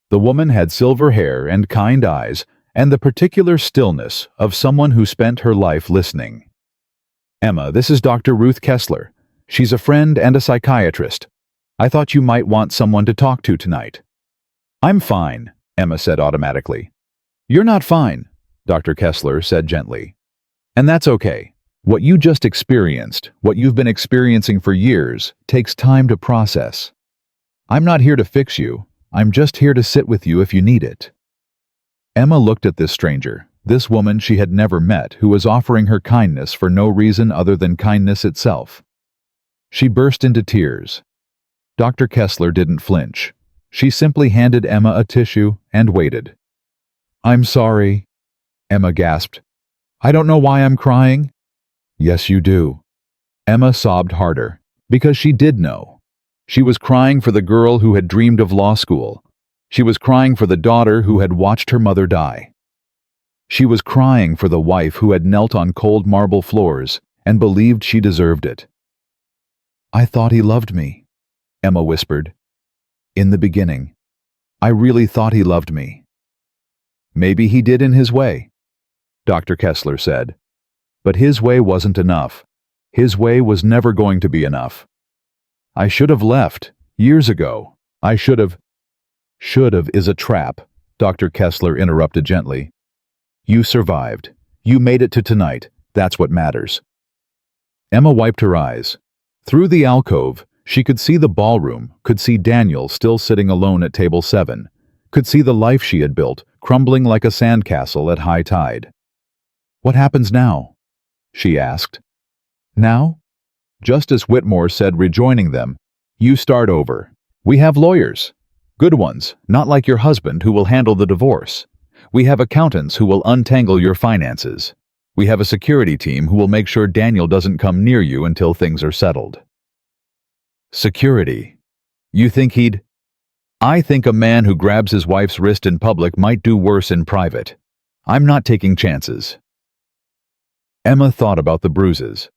[SPEAKER 1] The woman had silver hair and kind eyes, and the particular stillness of someone who spent her life listening. Emma, this is Dr. Ruth Kessler. She's a friend and a psychiatrist. I thought you might want someone to talk to tonight. I'm fine, Emma said automatically. You're not fine, Dr. Kessler said gently. And that's okay. What you just experienced, what you've been experiencing for years, takes time to process. I'm not here to fix you. I'm just here to sit with you if you need it. Emma looked at this stranger, this woman she had never met, who was offering her kindness for no reason other than kindness itself. She burst into tears. Dr. Kessler didn't flinch. She simply handed Emma a tissue and waited. I'm sorry, Emma gasped. I don't know why I'm crying. Yes, you do. Emma sobbed harder, because she did know. She was crying for the girl who had dreamed of law school. She was crying for the daughter who had watched her mother die. She was crying for the wife who had knelt on cold marble floors and believed she deserved it. I thought he loved me, Emma whispered. In the beginning, I really thought he loved me. Maybe he did in his way, Dr. Kessler said. But his way wasn't enough. His way was never going to be enough. I should have left, years ago. I should have. Should have is a trap, Dr. Kessler interrupted gently. You survived. You made it to tonight. That's what matters. Emma wiped her eyes. Through the alcove, she could see the ballroom, could see Daniel still sitting alone at table 7, could see the life she had built, crumbling like a sandcastle at high tide. What happens now? She asked. Now? Justice Whitmore said, rejoining them, You start over. We have lawyers. Good ones, not like your husband who will handle the divorce. We have accountants who will untangle your finances. We have a security team who will make sure Daniel doesn't come near you until things are settled. Security. You think he'd? I think a man who grabs his wife's wrist in public might do worse in private. I'm not taking chances. Emma thought about the bruises.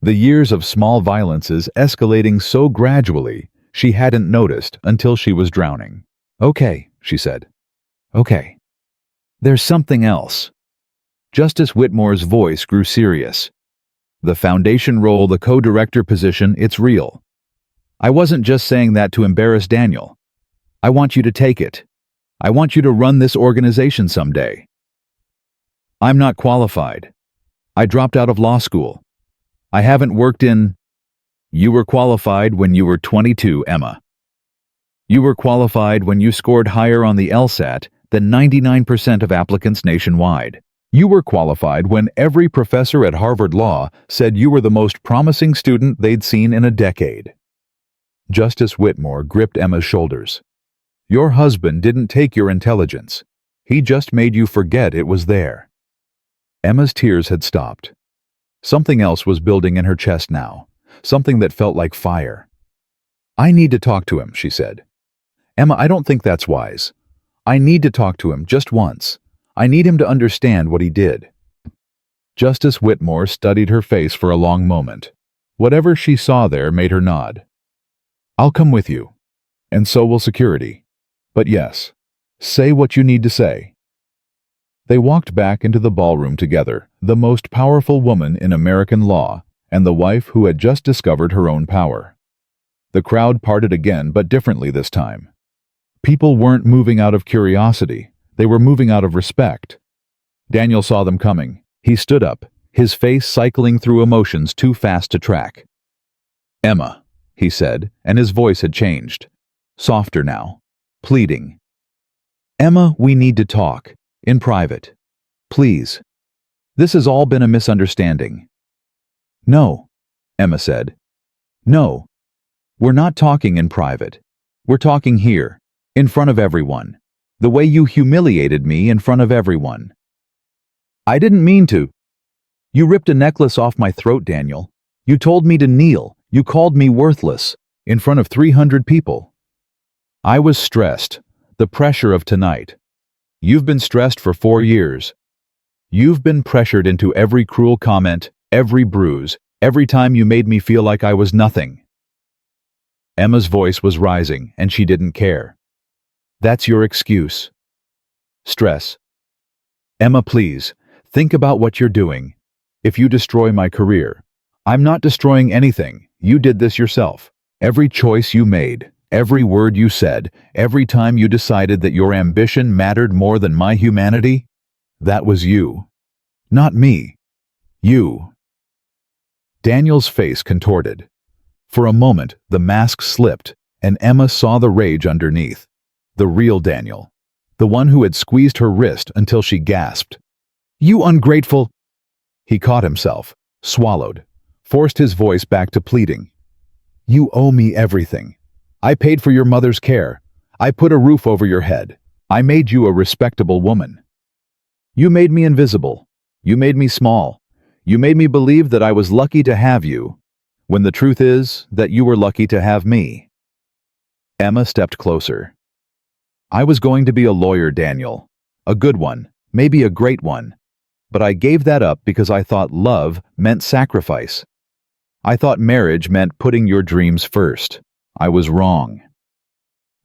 [SPEAKER 1] The years of small violences escalating so gradually she hadn't noticed until she was drowning. Okay, she said. Okay. There's something else. Justice Whitmore's voice grew serious. The foundation role, the co-director position, it's real. I wasn't just saying that to embarrass Daniel. I want you to take it. I want you to run this organization someday. I'm not qualified. I dropped out of law school. I haven't worked in... You were qualified when you were 22, Emma. You were qualified when you scored higher on the LSAT than 99% of applicants nationwide. You were qualified when every professor at Harvard Law said you were the most promising student they'd seen in a decade. Justice Whitmore gripped Emma's shoulders. Your husband didn't take your intelligence. He just made you forget it was there. Emma's tears had stopped. Something else was building in her chest now, something that felt like fire. I need to talk to him, she said. Emma, I don't think that's wise. I need to talk to him just once. I need him to understand what he did. Justice Whitmore studied her face for a long moment. Whatever she saw there made her nod. I'll come with you, and so will security. But yes, say what you need to say. They walked back into the ballroom together, the most powerful woman in American law, and the wife who had just discovered her own power. The crowd parted again, but differently this time. People weren't moving out of curiosity. They were moving out of respect. Daniel saw them coming. He stood up, his face cycling through emotions too fast to track. Emma, he said, and his voice had changed. Softer now. Pleading. Emma, we need to talk. In private. Please. This has all been a misunderstanding. No, Emma said. No. We're not talking in private. We're talking here. In front of everyone. The way you humiliated me in front of everyone. I didn't mean to. You ripped a necklace off my throat, Daniel. You told me to kneel. You called me worthless. In front of 300 people. I was stressed. The pressure of tonight. You've been stressed for 4 years. You've been pressured into every cruel comment, every bruise, every time you made me feel like I was nothing. Emma's voice was rising, and she didn't care. That's your excuse. Stress. Emma, please, think about what you're doing. If you destroy my career, I'm not destroying anything. You did this yourself. Every choice you made, every word you said, every time you decided that your ambition mattered more than my humanity, that was you. Not me. You. Daniel's face contorted. For a moment, the mask slipped, and Emma saw the rage underneath. The real Daniel. The one who had squeezed her wrist until she gasped. You ungrateful... He caught himself, swallowed, forced his voice back to pleading. You owe me everything. I paid for your mother's care. I put a roof over your head. I made you a respectable woman. You made me invisible. You made me small. You made me believe that I was lucky to have you, when the truth is that you were lucky to have me. Emma stepped closer. I was going to be a lawyer, Daniel. A good one, maybe a great one. But I gave that up because I thought love meant sacrifice. I thought marriage meant putting your dreams first. I was wrong.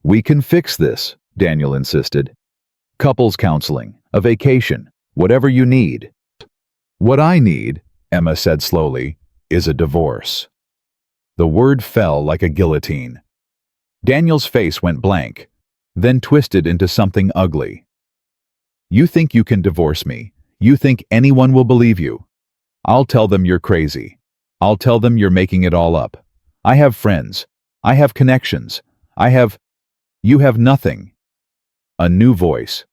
[SPEAKER 1] We can fix this, Daniel insisted. Couples counseling, a vacation, whatever you need. What I need, Emma said slowly, is a divorce. The word fell like a guillotine. Daniel's face went blank, then twisted into something ugly. You think you can divorce me? You think anyone will believe you? I'll tell them you're crazy. I'll tell them you're making it all up. I have friends. I have connections. You have nothing. A new voice.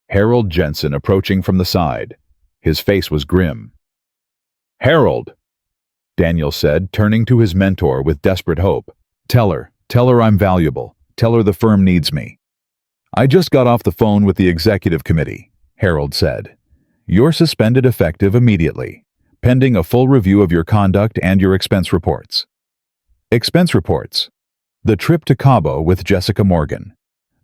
[SPEAKER 1] Harold Jensen approaching from the side. His face was grim. Harold, Daniel said, turning to his mentor with desperate hope. Tell her I'm valuable. Tell her the firm needs me. I just got off the phone with the executive committee, Harold said. You're suspended effective immediately, pending a full review of your conduct and your expense reports. Expense reports. The trip to Cabo with Jessica Morgan.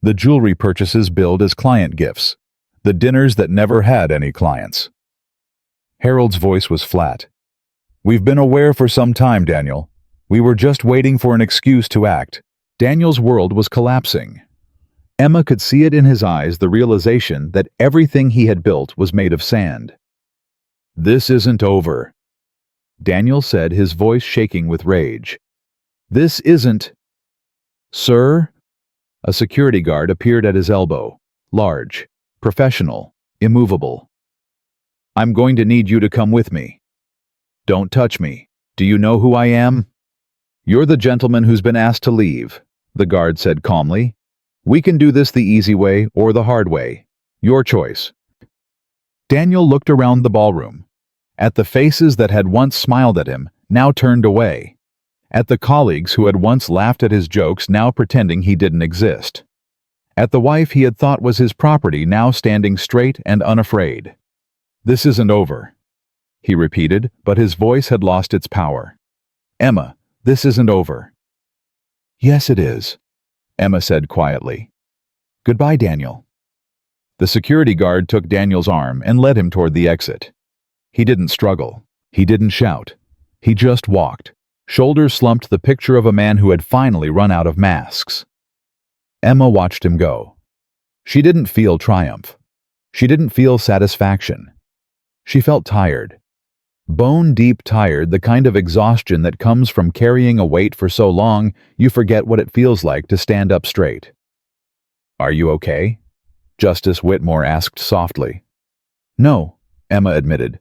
[SPEAKER 1] The jewelry purchases billed as client gifts. The dinners that never had any clients. Harold's voice was flat. We've been aware for some time, Daniel. We were just waiting for an excuse to act. Daniel's world was collapsing. Emma could see it in his eyes, the realization that everything he had built was made of sand. This isn't over, Daniel said, his voice shaking with rage. This isn't... Sir? A security guard appeared at his elbow, large, professional, immovable. I'm going to need you to come with me. Don't touch me. Do you know who I am? You're the gentleman who's been asked to leave, the guard said calmly. We can do this the easy way or the hard way. Your choice. Daniel looked around the ballroom, at the faces that had once smiled at him, now turned away, at the colleagues who had once laughed at his jokes, now pretending he didn't exist, at the wife he had thought was his property, now standing straight and unafraid. This isn't over, he repeated, but his voice had lost its power. Emma, this isn't over. Yes, it is, Emma said quietly. Goodbye, Daniel. The security guard took Daniel's arm and led him toward the exit. He didn't struggle. He didn't shout. He just walked, shoulders slumped, the picture of a man who had finally run out of masks. Emma watched him go. She didn't feel triumph. She didn't feel satisfaction. She felt tired. Bone-deep tired, the kind of exhaustion that comes from carrying a weight for so long you forget what it feels like to stand up straight. Are you okay? Justice Whitmore asked softly. No, Emma admitted.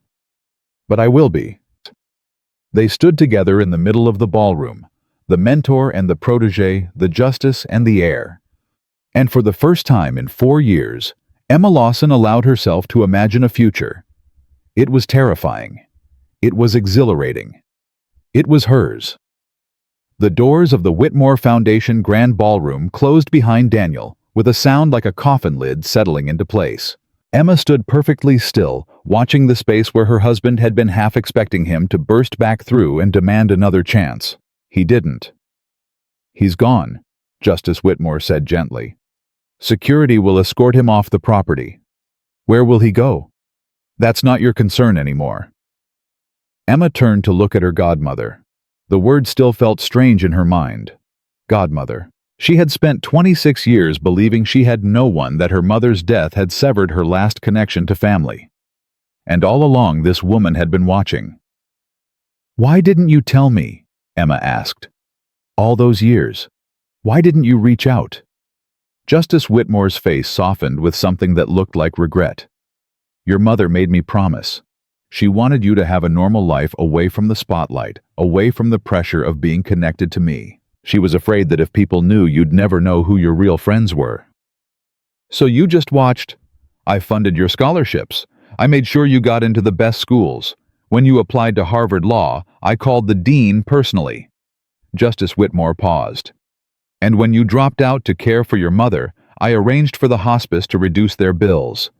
[SPEAKER 1] But I will be. They stood together in the middle of the ballroom, the mentor and the protege, the justice and the heir. And for the first time in 4 years, Emma Lawson allowed herself to imagine a future. It was terrifying. It was exhilarating. It was hers. The doors of the Whitmore Foundation Grand Ballroom closed behind Daniel, with a sound like a coffin lid settling into place. Emma stood perfectly still, watching the space where her husband had been half expecting him to burst back through and demand another chance. He didn't. He's gone, Justice Whitmore said gently. Security will escort him off the property. Where will he go? That's not your concern anymore. Emma turned to look at her godmother. The word still felt strange in her mind. Godmother. She had spent 26 years believing she had no one, that her mother's death had severed her last connection to family. And all along this woman had been watching. Why didn't you tell me? Emma asked. All those years. Why didn't you reach out? Justice Whitmore's face softened with something that looked like regret. Your mother made me promise. She wanted you to have a normal life away from the spotlight, away from the pressure of being connected to me. She was afraid that if people knew, you'd never know who your real friends were. So you just watched. I funded your scholarships. I made sure you got into the best schools. When you applied to Harvard Law, I called the dean personally. Justice Whitmore paused. And when you dropped out to care for your mother, I arranged for the hospice to reduce their bills.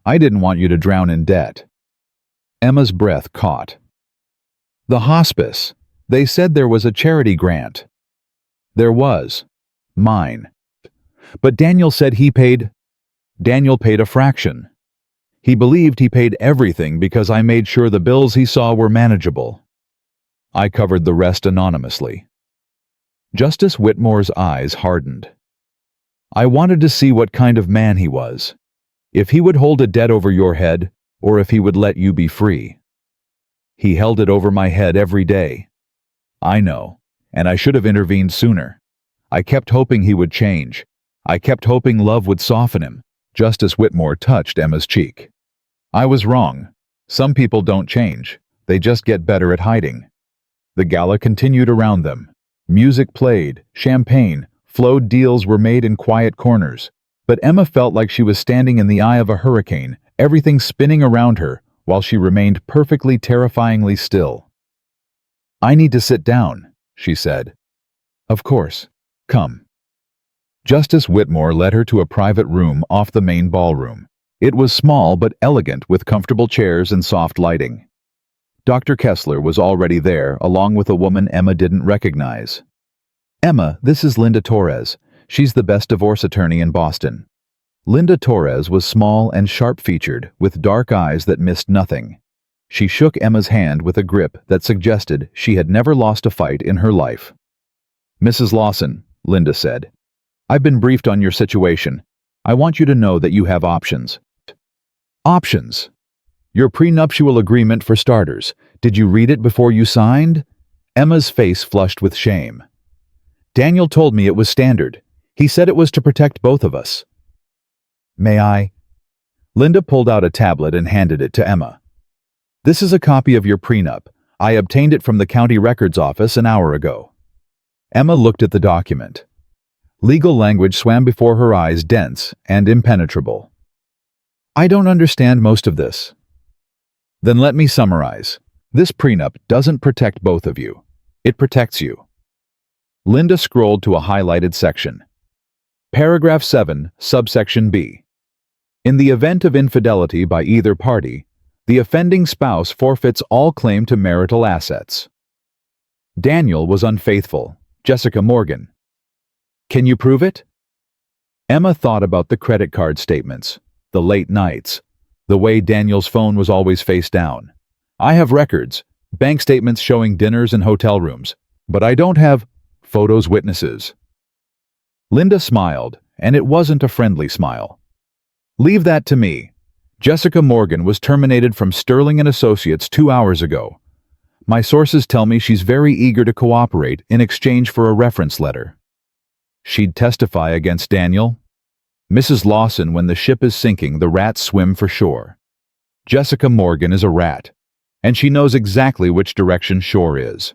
[SPEAKER 1] I didn't want you to drown in debt. Emma's breath caught. The hospice. They said there was a charity grant. There was. Mine. But Daniel said he paid... Daniel paid a fraction. He believed he paid everything because I made sure the bills he saw were manageable. I covered the rest anonymously. Justice Whitmore's eyes hardened. I wanted to see what kind of man he was. If he would hold a debt over your head, or if he would let you be free. He held it over my head every day. I know. And I should have intervened sooner. I kept hoping he would change. I kept hoping love would soften him. Justice Whitmore touched Emma's cheek. I was wrong. Some people don't change. They just get better at hiding. The gala continued around them. Music played, champagne flowed, deals were made in quiet corners. But Emma felt like she was standing in the eye of a hurricane, everything spinning around her, while she remained perfectly terrifyingly still. I need to sit down, she said. Of course. Come. Justice Whitmore led her to a private room off the main ballroom. It was small but elegant, with comfortable chairs and soft lighting. Dr. Kessler was already there, along with a woman Emma didn't recognize. Emma, this is Linda Torres. She's the best divorce attorney in Boston. Linda Torres was small and sharp-featured, with dark eyes that missed nothing. She shook Emma's hand with a grip that suggested she had never lost a fight in her life. Mrs. Lawson, Linda said, I've been briefed on your situation. I want you to know that you have options. Options? Your prenuptial agreement for starters. Did you read it before you signed? Emma's face flushed with shame. Daniel told me it was standard. He said it was to protect both of us. May I? Linda pulled out a tablet and handed it to Emma. This is a copy of your prenup. I obtained it from the county records office an hour ago. Emma looked at the document. Legal language swam before her eyes, dense and impenetrable. I don't understand most of this. Then let me summarize. This prenup doesn't protect both of you. It protects you. Linda scrolled to a highlighted section. Paragraph 7, subsection B. In the event of infidelity by either party, the offending spouse forfeits all claim to marital assets. Daniel was unfaithful. Jessica Morgan. Can you prove it? Emma thought about the credit card statements, the late nights, the way Daniel's phone was always face down. I have records, bank statements showing dinners and hotel rooms, but I don't have photos, witnesses. Linda smiled, and it wasn't a friendly smile. Leave that to me. Jessica Morgan was terminated from Sterling & Associates 2 hours ago. My sources tell me she's very eager to cooperate in exchange for a reference letter. She'd testify against Daniel. Mrs. Lawson, when the ship is sinking, the rats swim for shore. Jessica Morgan is a rat, and she knows exactly which direction shore is.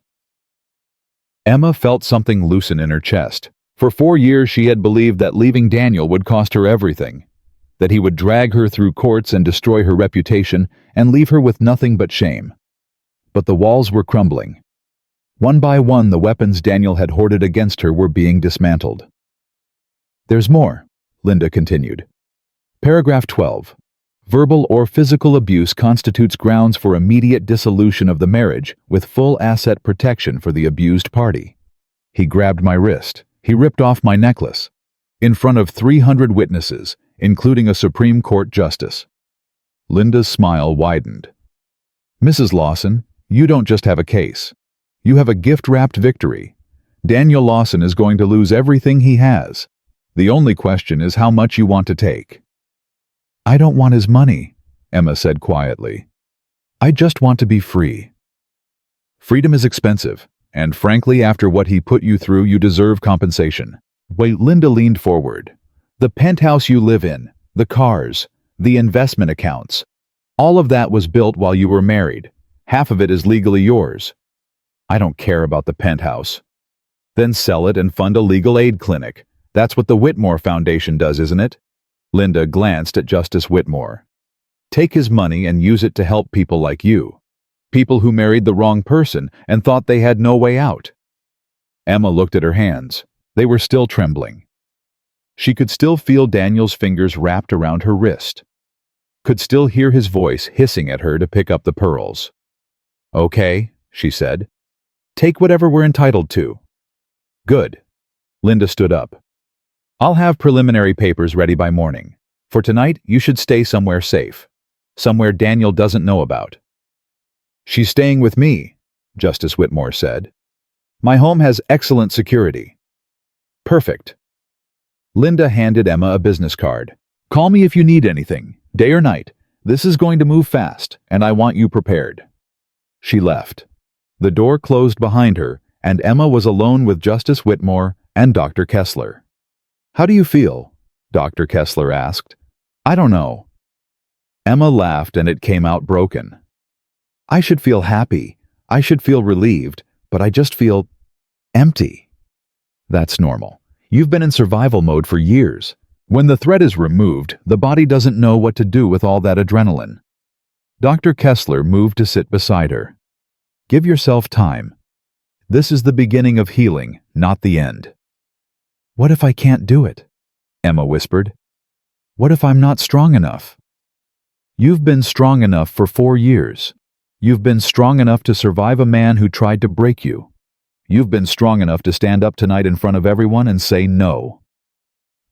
[SPEAKER 1] Emma felt something loosen in her chest. For 4 years she had believed that leaving Daniel would cost her everything, that he would drag her through courts and destroy her reputation and leave her with nothing but shame. But the walls were crumbling. One by one, the weapons Daniel had hoarded against her were being dismantled. There's more, Linda continued. Paragraph 12. Verbal or physical abuse constitutes grounds for immediate dissolution of the marriage with full asset protection for the abused party. He grabbed my wrist. He ripped off my necklace. In front of 300 witnesses, including a Supreme Court justice. Linda's smile widened. Mrs. Lawson, you don't just have a case. You have a gift-wrapped victory. Daniel Lawson is going to lose everything he has. The only question is how much you want to take. I don't want his money, Emma said quietly. I just want to be free. Freedom is expensive, and frankly, after what he put you through, you deserve compensation. Wait, Linda leaned forward. The penthouse you live in, the cars, the investment accounts, all of that was built while you were married. Half of it is legally yours. I don't care about the penthouse. Then sell it and fund a legal aid clinic. That's what the Whitmore Foundation does, isn't it? Linda glanced at Justice Whitmore. Take his money and use it to help people like you. People who married the wrong person and thought they had no way out. Emma looked at her hands. They were still trembling. She could still feel Daniel's fingers wrapped around her wrist. Could still hear his voice hissing at her to pick up the pearls. Okay, she said. Take whatever we're entitled to. Good. Linda stood up. I'll have preliminary papers ready by morning. For tonight, you should stay somewhere safe. Somewhere Daniel doesn't know about. She's staying with me, Justice Whitmore said. My home has excellent security. Perfect. Linda handed Emma a business card. Call me if you need anything, day or night. This is going to move fast, and I want you prepared. She left. The door closed behind her, and Emma was alone with Justice Whitmore and Dr. Kessler. How do you feel? Dr. Kessler asked. I don't know. Emma laughed, and it came out broken. I should feel happy. I should feel relieved, but I just feel empty. That's normal. You've been in survival mode for years. When the threat is removed, the body doesn't know what to do with all that adrenaline. Dr. Kessler moved to sit beside her. Give yourself time. This is the beginning of healing, not the end. What if I can't do it? Emma whispered. What if I'm not strong enough? You've been strong enough for 4 years. You've been strong enough to survive a man who tried to break you. You've been strong enough to stand up tonight in front of everyone and say no.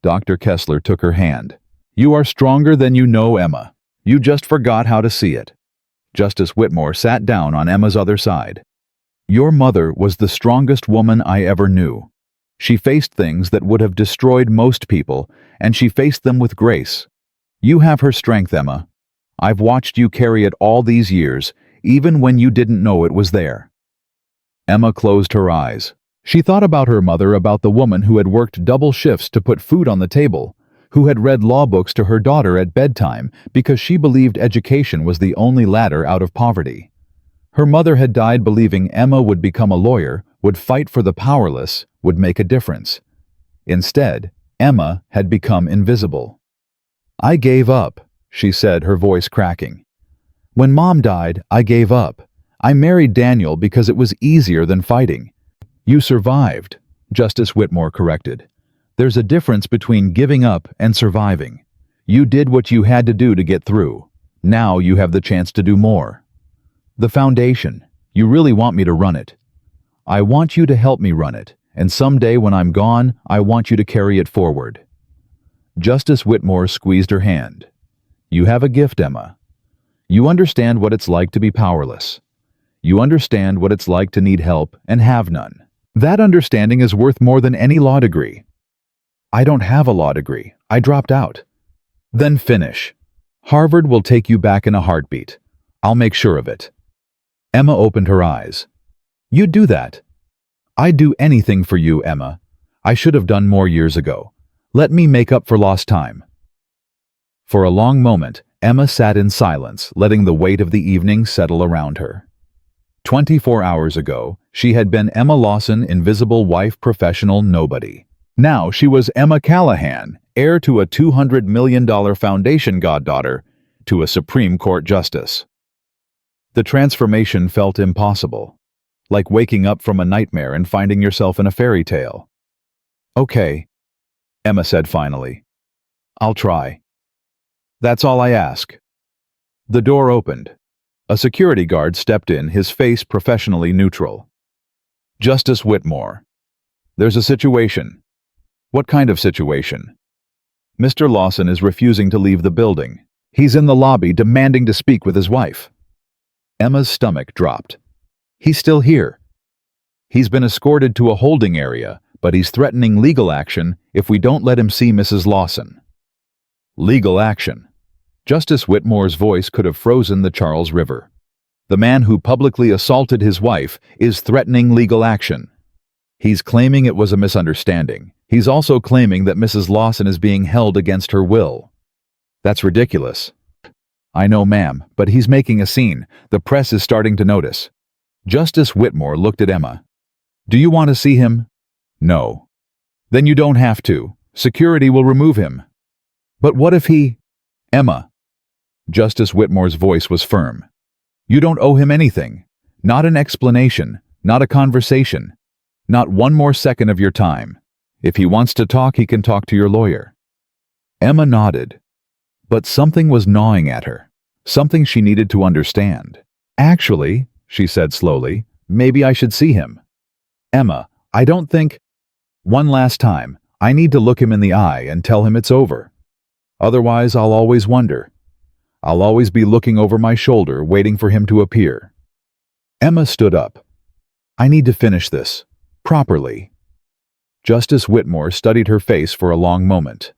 [SPEAKER 1] Dr. Kessler took her hand. You are stronger than you know, Emma. You just forgot how to see it. Justice Whitmore sat down on Emma's other side. Your mother was the strongest woman I ever knew. She faced things that would have destroyed most people, and she faced them with grace. You have her strength, Emma. I've watched you carry it all these years, even when you didn't know it was there." Emma closed her eyes. She thought about her mother, about the woman who had worked double shifts to put food on the table, who had read law books to her daughter at bedtime because she believed education was the only ladder out of poverty. Her mother had died believing Emma would become a lawyer, would fight for the powerless, would make a difference. Instead, Emma had become invisible. "I gave up," she said, her voice cracking. "When Mom died, I gave up. I married Daniel because it was easier than fighting." "You survived," Justice Whitmore corrected. "There's a difference between giving up and surviving. You did what you had to do to get through. Now you have the chance to do more. The foundation, you really want me to run it. I want you to help me run it, and someday when I'm gone, I want you to carry it forward." Justice Whitmore squeezed her hand. "You have a gift, Emma. You understand what it's like to be powerless. You understand what it's like to need help and have none. That understanding is worth more than any law degree." "I don't have a law degree. I dropped out." "Then finish. Harvard will take you back in a heartbeat. I'll make sure of it." Emma opened her eyes. "You'd do that?" "I'd do anything for you, Emma. I should have done more years ago. Let me make up for lost time." For a long moment, Emma sat in silence, letting the weight of the evening settle around her. 24 hours ago, she had been Emma Lawson, invisible wife, professional nobody. Now she was Emma Callahan, heir to a $200 million foundation goddaughter to a Supreme Court justice. The transformation felt impossible, like waking up from a nightmare and finding yourself in a fairy tale. "Okay," Emma said finally. "I'll try. That's all I ask." The door opened. A security guard stepped in, his face professionally neutral. "Justice Whitmore, there's a situation." "What kind of situation?" "Mr. Lawson is refusing to leave the building. He's in the lobby demanding to speak with his wife." Emma's stomach dropped. "He's still here." "He's been escorted to a holding area, but he's threatening legal action if we don't let him see Mrs. Lawson." Legal action. Justice Whitmore's voice could have frozen the Charles River. The man who publicly assaulted his wife is threatening legal action. He's claiming it was a misunderstanding. He's also claiming that Mrs. Lawson is being held against her will. That's ridiculous. "I know, ma'am, but he's making a scene. The press is starting to notice." Justice Whitmore looked at Emma. "Do you want to see him?" "No." "Then you don't have to. Security will remove him." "But what if he—" "Emma." Justice Whitmore's voice was firm. "You don't owe him anything. Not an explanation, not a conversation. Not one more second of your time. If he wants to talk, he can talk to your lawyer." Emma nodded. But something was gnawing at her. Something she needed to understand. "Actually," she said slowly, "maybe I should see him." "Emma, I don't think—" "One last time, I need to look him in the eye and tell him it's over. Otherwise, I'll always wonder. I'll always be looking over my shoulder, waiting for him to appear." Emma stood up. "I need to finish this. Properly." Justice Whitmore studied her face for a long moment.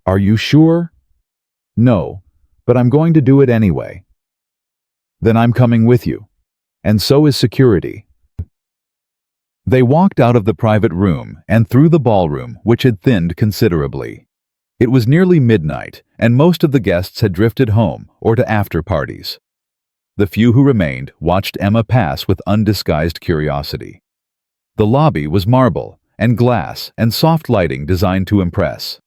[SPEAKER 1] "Are you sure?" "No, but I'm going to do it anyway." "Then I'm coming with you. And so is security." They walked out of the private room and through the ballroom, which had thinned considerably. It was nearly midnight, and most of the guests had drifted home or to after-parties. The few who remained watched Emma pass with undisguised curiosity. The lobby was marble and glass and soft lighting designed to impress.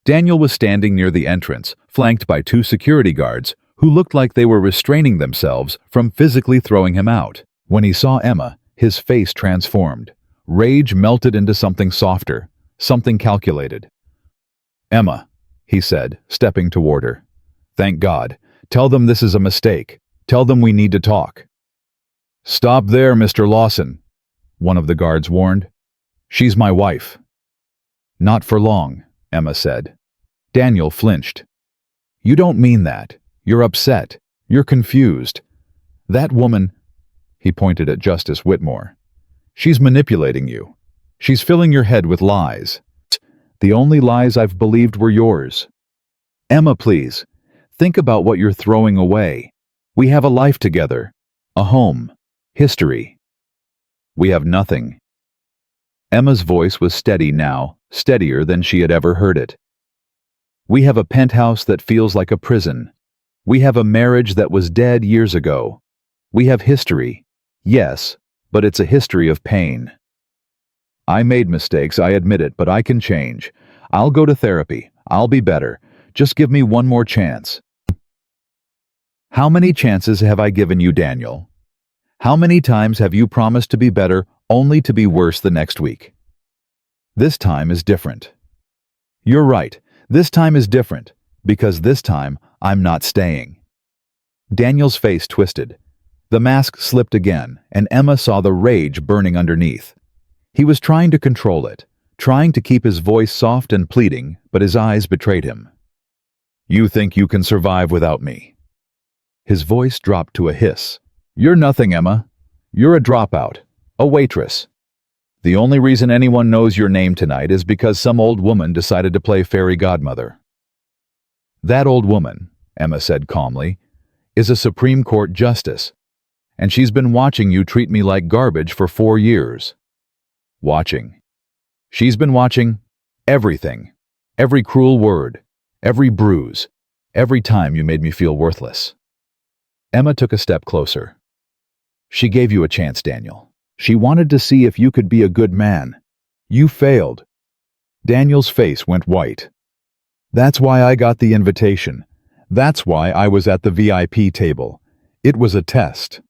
[SPEAKER 1] Daniel was standing near the entrance, flanked by 2 security guards who looked like they were restraining themselves from physically throwing him out. When he saw Emma, his face transformed. Rage melted into something softer, something calculated. "Emma," he said, stepping toward her. "Thank God. Tell them this is a mistake. Tell them we need to talk." "Stop there, Mr. Lawson," one of the guards warned. "She's my wife." "Not for long," Emma said. Daniel flinched. "You don't mean that. You're upset. You're confused. That woman—" he pointed at Justice Whitmore. "She's manipulating you. She's filling your head with lies. The only lies I've believed were yours." "Emma, please. Think about what you're throwing away. We have a life together, a home, history. We have nothing. Emma's voice was steady now, steadier than she had ever heard it. We have a penthouse that feels like a prison. We have a marriage that was dead years ago. We have history, yes, but it's a history of pain. I made mistakes, I admit it, but I can change. I'll go to therapy. I'll be better. Just give me one more chance. How many chances have I given you, Daniel? How many times have you promised to be better only to be worse the next week? This time is different. You're right. This time is different, because this time I'm not staying. Daniel's face twisted. The mask slipped again, and Emma saw the rage burning underneath. He was trying to control it, trying to keep his voice soft and pleading, but his eyes betrayed him. You think you can survive without me? His voice dropped to a hiss. You're nothing, Emma. You're a dropout, a waitress. The only reason anyone knows your name tonight is because some old woman decided to play fairy godmother. That old woman, Emma said calmly, is a Supreme Court justice, and she's been watching you treat me like garbage for 4 years. Watching. She's been watching everything, every cruel word, every bruise, every time you made me feel worthless. Emma took a step closer. She gave you a chance, Daniel. She wanted to see if you could be a good man. You failed. Daniel's face went white. That's why I got the invitation. That's why I was at the VIP table. It was a test.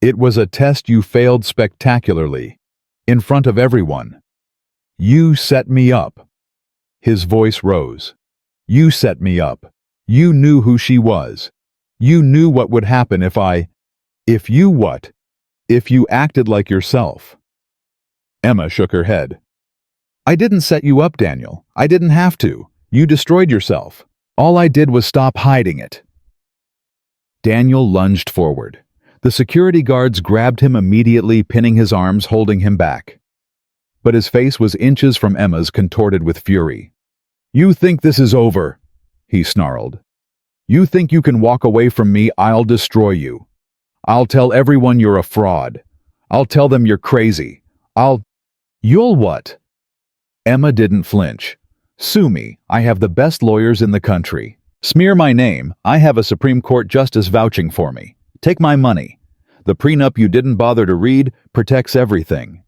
[SPEAKER 1] It was a test you failed spectacularly, in front of everyone. You set me up. His voice rose. You set me up. You knew who she was. You knew what would happen if you what? If you acted like yourself. Emma shook her head. I didn't set you up, Daniel. I didn't have to. You destroyed yourself. All I did was stop hiding it. Daniel lunged forward. The security guards grabbed him immediately, pinning his arms, holding him back. But his face was inches from Emma's, contorted with fury. You think this is over? He snarled. You think you can walk away from me? I'll destroy you. I'll tell everyone you're a fraud. I'll tell them you're crazy. You'll what? Emma didn't flinch. Sue me. I have the best lawyers in the country. Smear my name. I have a Supreme Court justice vouching for me. Take my money. The prenup you didn't bother to read protects everything.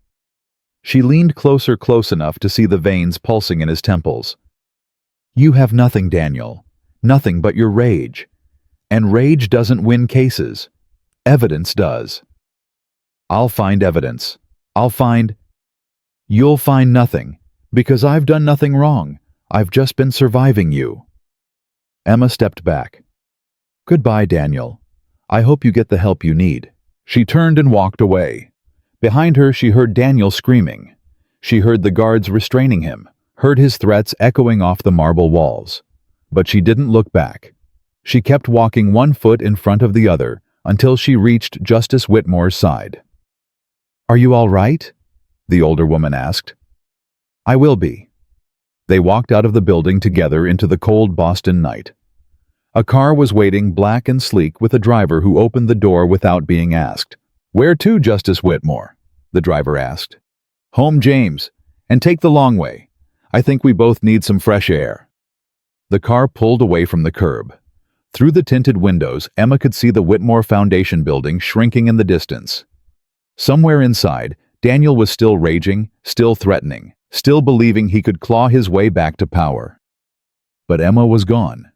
[SPEAKER 1] She leaned closer, close enough to see the veins pulsing in his temples. You have nothing, Daniel. Nothing but your rage. And rage doesn't win cases. Evidence does. I'll find evidence. You'll find nothing, because I've done nothing wrong. I've just been surviving you. Emma stepped back. Goodbye, Daniel. I hope you get the help you need. She turned and walked away. Behind her, she heard Daniel screaming. She heard the guards restraining him, heard his threats echoing off the marble walls. But she didn't look back. She kept walking, one foot in front of the other, until she reached Justice Whitmore's side. Are you all right? The older woman asked. I will be. They walked out of the building together into the cold Boston night. A car was waiting, black and sleek, with a driver who opened the door without being asked. Where to, Justice Whitmore? The driver asked. Home, James, and take the long way. I think we both need some fresh air. The car pulled away from the curb. Through the tinted windows, Emma could see the Whitmore Foundation building shrinking in the distance. Somewhere inside, Daniel was still raging, still threatening, still believing he could claw his way back to power. But Emma was gone,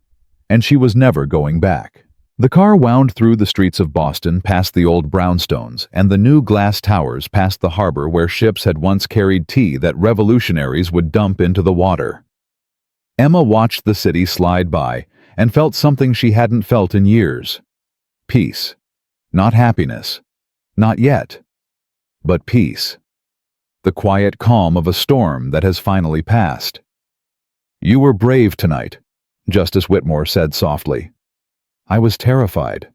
[SPEAKER 1] and she was never going back. The car wound through the streets of Boston, past the old brownstones and the new glass towers, past the harbor where ships had once carried tea that revolutionaries would dump into the water. Emma watched the city slide by and felt something she hadn't felt in years. Peace. Not happiness. Not yet. But peace. The quiet calm of a storm that has finally passed. You were brave tonight, Justice Whitmore said softly. I was terrified.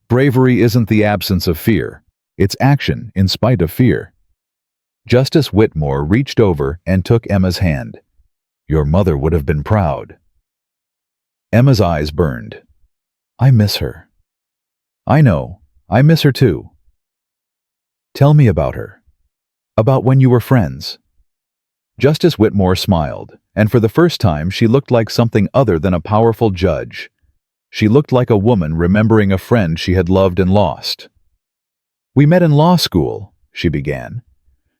[SPEAKER 1] Bravery isn't the absence of fear. It's action in spite of fear. Justice Whitmore reached over and took Emma's hand. Your mother would have been proud. Emma's eyes burned. I miss her. I know. I miss her too. Tell me about her. About when you were friends. Justice Whitmore smiled, and for the first time she looked like something other than a powerful judge. She looked like a woman remembering a friend she had loved and lost. We met in law school, she began.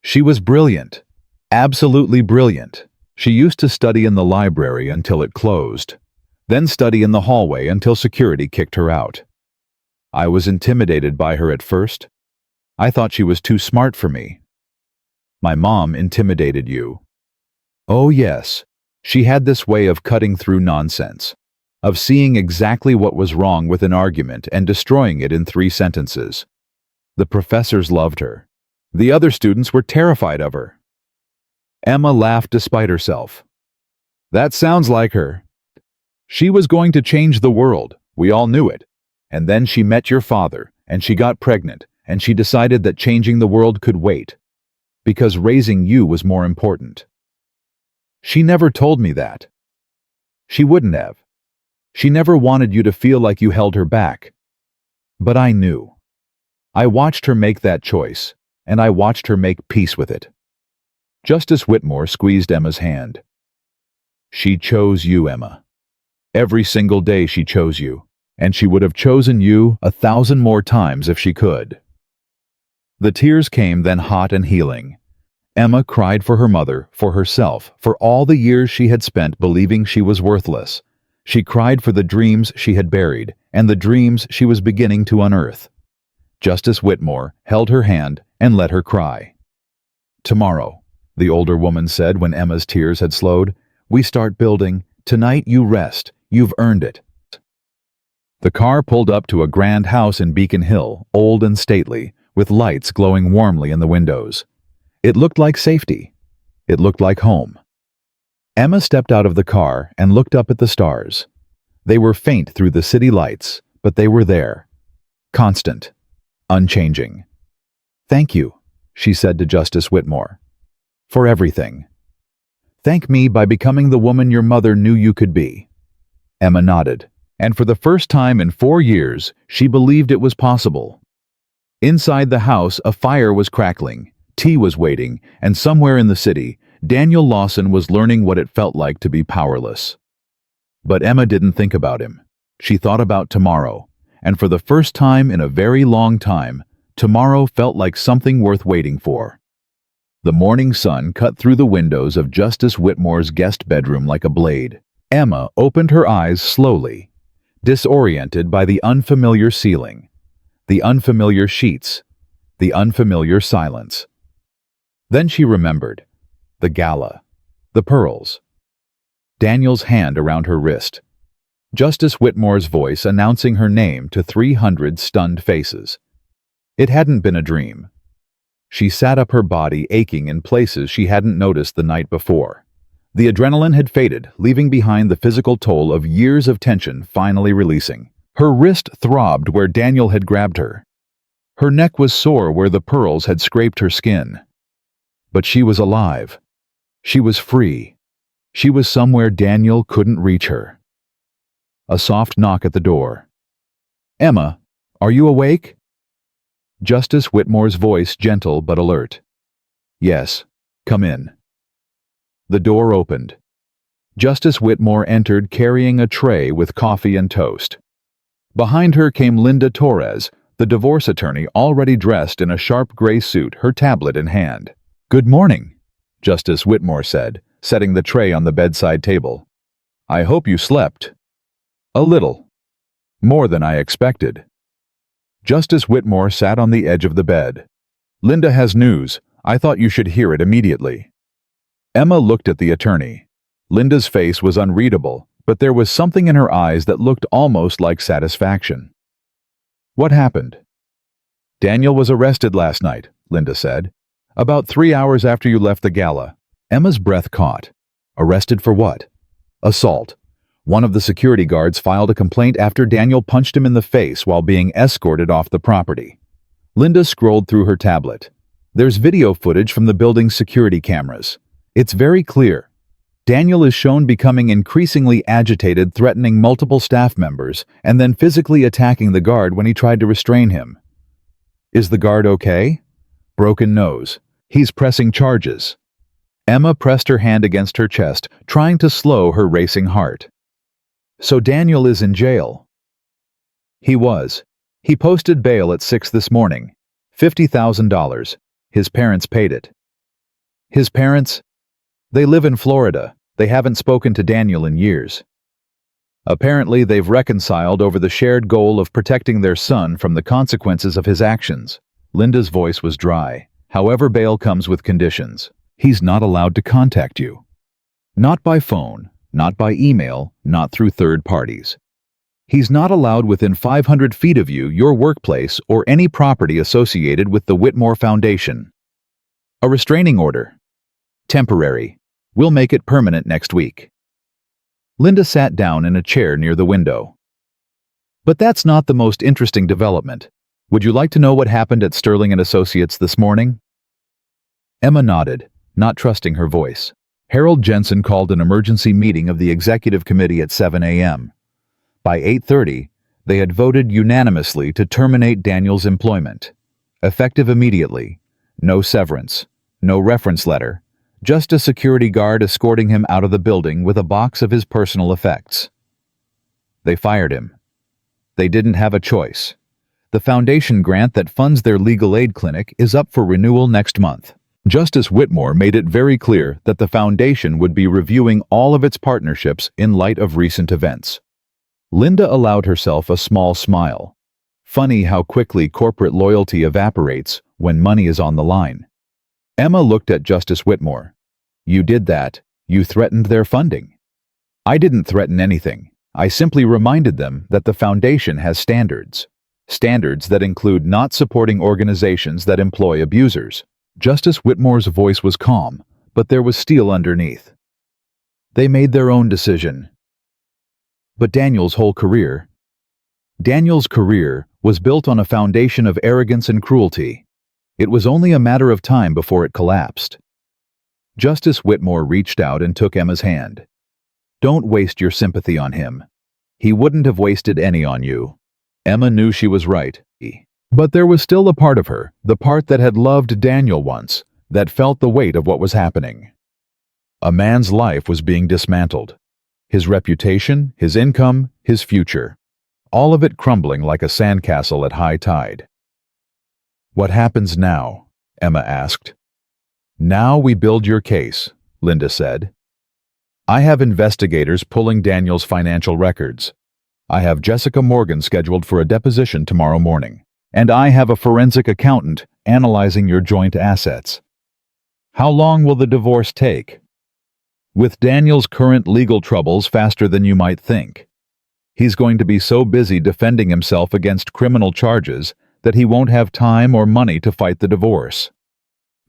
[SPEAKER 1] She was brilliant. Absolutely brilliant. She used to study in the library until it closed, then study in the hallway until security kicked her out. I was intimidated by her at first. I thought she was too smart for me. My mom intimidated you. Oh yes, she had this way of cutting through nonsense, of seeing exactly what was wrong with an argument and destroying it in 3 sentences. The professors loved her. The other students were terrified of her. Emma laughed despite herself. That sounds like her. She was going to change the world, we all knew it. And then she met your father, and she got pregnant, and she decided that changing the world could wait, because raising you was more important. She never told me that. She wouldn't have. She never wanted you to feel like you held her back. But I knew. I watched her make that choice, and I watched her make peace with it. Justice Whitmore squeezed Emma's hand. She chose you, Emma. Every single day she chose you, and she would have chosen you 1,000 more times if she could. The tears came then hot and healing. Emma cried for her mother, for herself, for all the years she had spent believing she was worthless. She cried for the dreams she had buried, and the dreams she was beginning to unearth. Justice Whitmore held her hand and let her cry. Tomorrow, the older woman said when Emma's tears had slowed, we start building. Tonight you rest. You've earned it. The car pulled up to a grand house in Beacon Hill, old and stately, with lights glowing warmly in the windows. It looked like safety. It looked like home. Emma stepped out of the car and looked up at the stars. They were faint through the city lights, but they were there. Constant. Unchanging. Thank you, she said to Justice Whitmore. For everything. Thank me by becoming the woman your mother knew you could be. Emma nodded, and for the first time in 4 years, she believed it was possible. Inside the house, a fire was crackling. Tea was waiting, and somewhere in the city, Daniel Lawson was learning what it felt like to be powerless. But Emma didn't think about him. She thought about tomorrow, and for the first time in a very long time, tomorrow felt like something worth waiting for. The morning sun cut through the windows of Justice Whitmore's guest bedroom like a blade. Emma opened her eyes slowly, disoriented by the unfamiliar ceiling, the unfamiliar sheets, the unfamiliar silence. Then she remembered. The gala. The pearls. Daniel's hand around her wrist. Justice Whitmore's voice announcing her name to 300 stunned faces. It hadn't been a dream. She sat up, her body aching in places she hadn't noticed the night before. The adrenaline had faded, leaving behind the physical toll of years of tension finally releasing. Her wrist throbbed where Daniel had grabbed her. Her neck was sore where the pearls had scraped her skin. But she was alive. She was free. She was somewhere Daniel couldn't reach her. A soft knock at the door. Emma, are you awake? Justice Whitmore's voice gentle but alert. Yes, come in. The door opened. Justice Whitmore entered carrying a tray with coffee and toast. Behind her came Linda Torres, the divorce attorney already dressed in a sharp gray suit, her tablet in hand. Good morning, Justice Whitmore said, setting the tray on the bedside table. I hope you slept. A little. More than I expected. Justice Whitmore sat on the edge of the bed. Linda has news. I thought you should hear it immediately. Emma looked at the attorney. Linda's face was unreadable, but there was something in her eyes that looked almost like satisfaction. What happened? Daniel was arrested last night, Linda said. About 3 hours after you left the gala. Emma's breath caught. Arrested for what? Assault. One of the security guards filed a complaint after Daniel punched him in the face while being escorted off the property. Linda scrolled through her tablet. There's video footage from the building's security cameras. It's very clear. Daniel is shown becoming increasingly agitated, threatening multiple staff members, and then physically attacking the guard when he tried to restrain him. Is the guard okay? Broken nose. He's pressing charges. Emma pressed her hand against her chest, trying to slow her racing heart. So Daniel is in jail. He was. He posted bail at 6 this morning. $50,000. His parents paid it. His parents? They live in Florida. They haven't spoken to Daniel in years. Apparently, they've reconciled over the shared goal of protecting their son from the consequences of his actions. Linda's voice was dry. However, bail comes with conditions. He's not allowed to contact you. Not by phone, not by email, not through third parties. He's not allowed within 500 feet of you, your workplace, or any property associated with the Whitmore Foundation. A restraining order. Temporary. We'll make it permanent next week. Linda sat down in a chair near the window. But that's not the most interesting development. Would you like to know what happened at Sterling & Associates this morning? Emma nodded, not trusting her voice. Harold Jensen called an emergency meeting of the executive committee at 7 a.m. By 8:30, they had voted unanimously to terminate Daniel's employment. Effective immediately. No severance. No reference letter. Just a security guard escorting him out of the building with a box of his personal effects. They fired him. They didn't have a choice. The foundation grant that funds their legal aid clinic is up for renewal next month. Justice Whitmore made it very clear that the foundation would be reviewing all of its partnerships in light of recent events. Linda allowed herself a small smile. Funny how quickly corporate loyalty evaporates when money is on the line. Emma looked at Justice Whitmore. You did that. You threatened their funding. I didn't threaten anything. I simply reminded them that the foundation has standards. Standards that include not supporting organizations that employ abusers. Justice Whitmore's voice was calm, but there was steel underneath. They made their own decision. But Daniel's whole career? Daniel's career was built on a foundation of arrogance and cruelty. It was only a matter of time before it collapsed. Justice Whitmore reached out and took Emma's hand. Don't waste your sympathy on him. He wouldn't have wasted any on you. Emma knew she was right. But there was still a part of her, the part that had loved Daniel once, that felt the weight of what was happening. A man's life was being dismantled. His reputation, his income, his future. All of it crumbling like a sandcastle at high tide. What happens now? Emma asked. Now we build your case, Linda said. I have investigators pulling Daniel's financial records. I have Jessica Morgan scheduled for a deposition tomorrow morning. And I have a forensic accountant analyzing your joint assets. How long will the divorce take? With Daniel's current legal troubles, faster than you might think. He's going to be so busy defending himself against criminal charges that he won't have time or money to fight the divorce.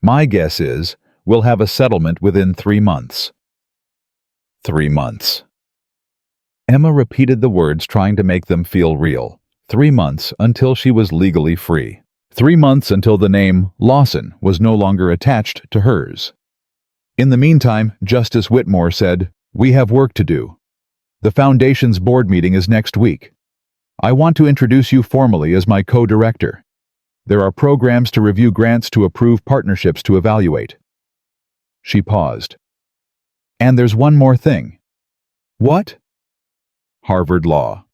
[SPEAKER 1] My guess is we'll have a settlement within 3 months. 3 months. Emma repeated the words, trying to make them feel real. 3 months until she was legally free. 3 months until the name Lawson was no longer attached to hers. In the meantime, Justice Whitmore said, We have work to do. The Foundation's board meeting is next week. I want to introduce you formally as my co-director. There are programs to review, grants to approve, partnerships to evaluate. She paused. And there's one more thing. What? Harvard Law.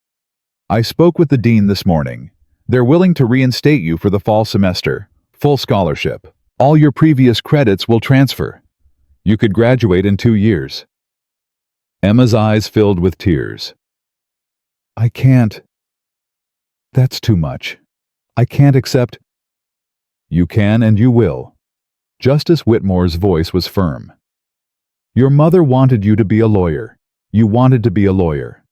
[SPEAKER 1] I spoke with the dean this morning. They're willing to reinstate you for the fall semester, full scholarship. All your previous credits will transfer. You could graduate in 2 years. Emma's eyes filled with tears. I can't. That's too much. I can't accept. You can and you will. Justice Whitmore's voice was firm. Your mother wanted you to be a lawyer. You wanted to be a lawyer.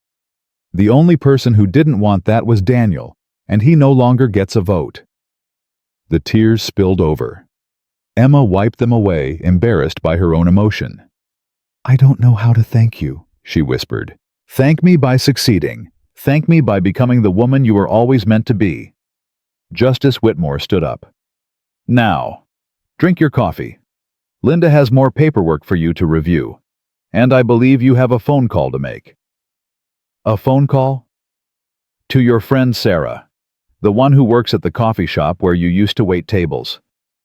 [SPEAKER 1] The only person who didn't want that was Daniel, and he no longer gets a vote. The tears spilled over. Emma wiped them away, embarrassed by her own emotion. I don't know how to thank you, she whispered. Thank me by succeeding. Thank me by becoming the woman you were always meant to be. Justice Whitmore stood up. Now, drink your coffee. Linda has more paperwork for you to review. And I believe you have a phone call to make. A phone call? To your friend Sarah, the one who works at the coffee shop where you used to wait tables.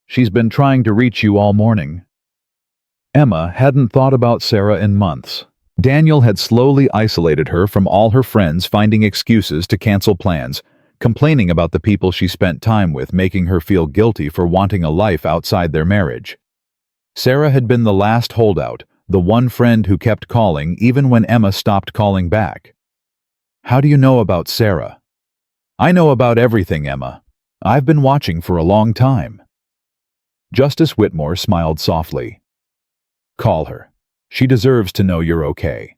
[SPEAKER 1] She's been trying to reach you all morning. Emma hadn't thought about Sarah in months. Daniel had slowly isolated her from all her friends, finding excuses to cancel plans, complaining about the people she spent time with, making her feel guilty for wanting a life outside their marriage. Sarah had been the last holdout, the one friend who kept calling even when Emma stopped calling back. How do you know about Sarah? I know about everything, Emma. I've been watching for a long time. Justice Whitmore smiled softly. Call her. She deserves to know you're okay.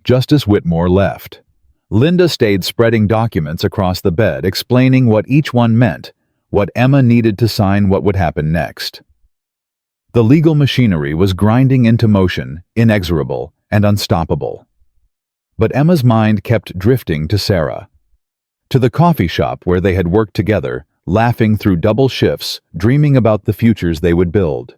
[SPEAKER 1] Justice Whitmore left. Linda stayed spreading documents across the bed, explaining what each one meant, what Emma needed to sign, what would happen next. The legal machinery was grinding into motion, inexorable and unstoppable. But Emma's mind kept drifting to Sarah. To the coffee shop where they had worked together, laughing through double shifts, dreaming about the futures they would build.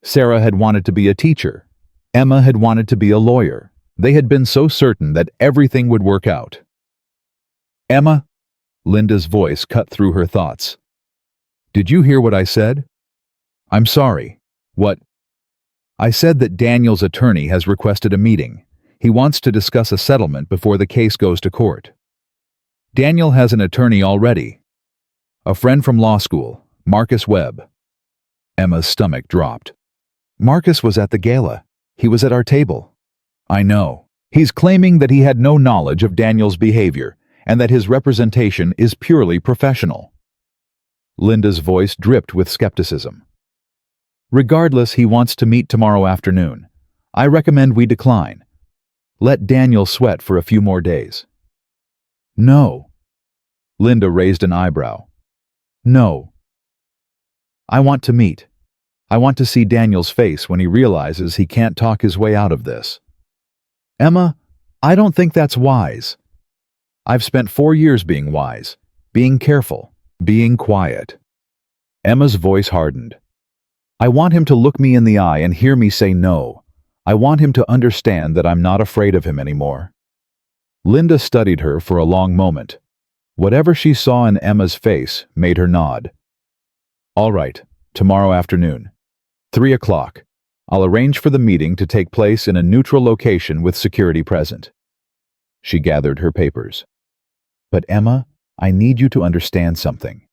[SPEAKER 1] Sarah had wanted to be a teacher. Emma had wanted to be a lawyer. They had been so certain that everything would work out. Emma? Linda's voice cut through her thoughts. Did you hear what I said? I'm sorry. What? I said that Daniel's attorney has requested a meeting. He wants to discuss a settlement before the case goes to court. Daniel has an attorney already. A friend from law school, Marcus Webb. Emma's stomach dropped. Marcus was at the gala. He was at our table. I know. He's claiming that he had no knowledge of Daniel's behavior and that his representation is purely professional. Linda's voice dripped with skepticism. Regardless, he wants to meet tomorrow afternoon. I recommend we decline. Let Daniel sweat for a few more days. No. Linda raised an eyebrow. No. I want to meet. I want to see Daniel's face when he realizes he can't talk his way out of this. Emma, I don't think that's wise. I've spent 4 years being wise, being careful, being quiet. Emma's voice hardened. I want him to look me in the eye and hear me say no. I want him to understand that I'm not afraid of him anymore. Linda studied her for a long moment. Whatever she saw in Emma's face made her nod. All right, tomorrow afternoon. 3 o'clock. I'll arrange for the meeting to take place in a neutral location with security present. She gathered her papers. But Emma, I need you to understand something.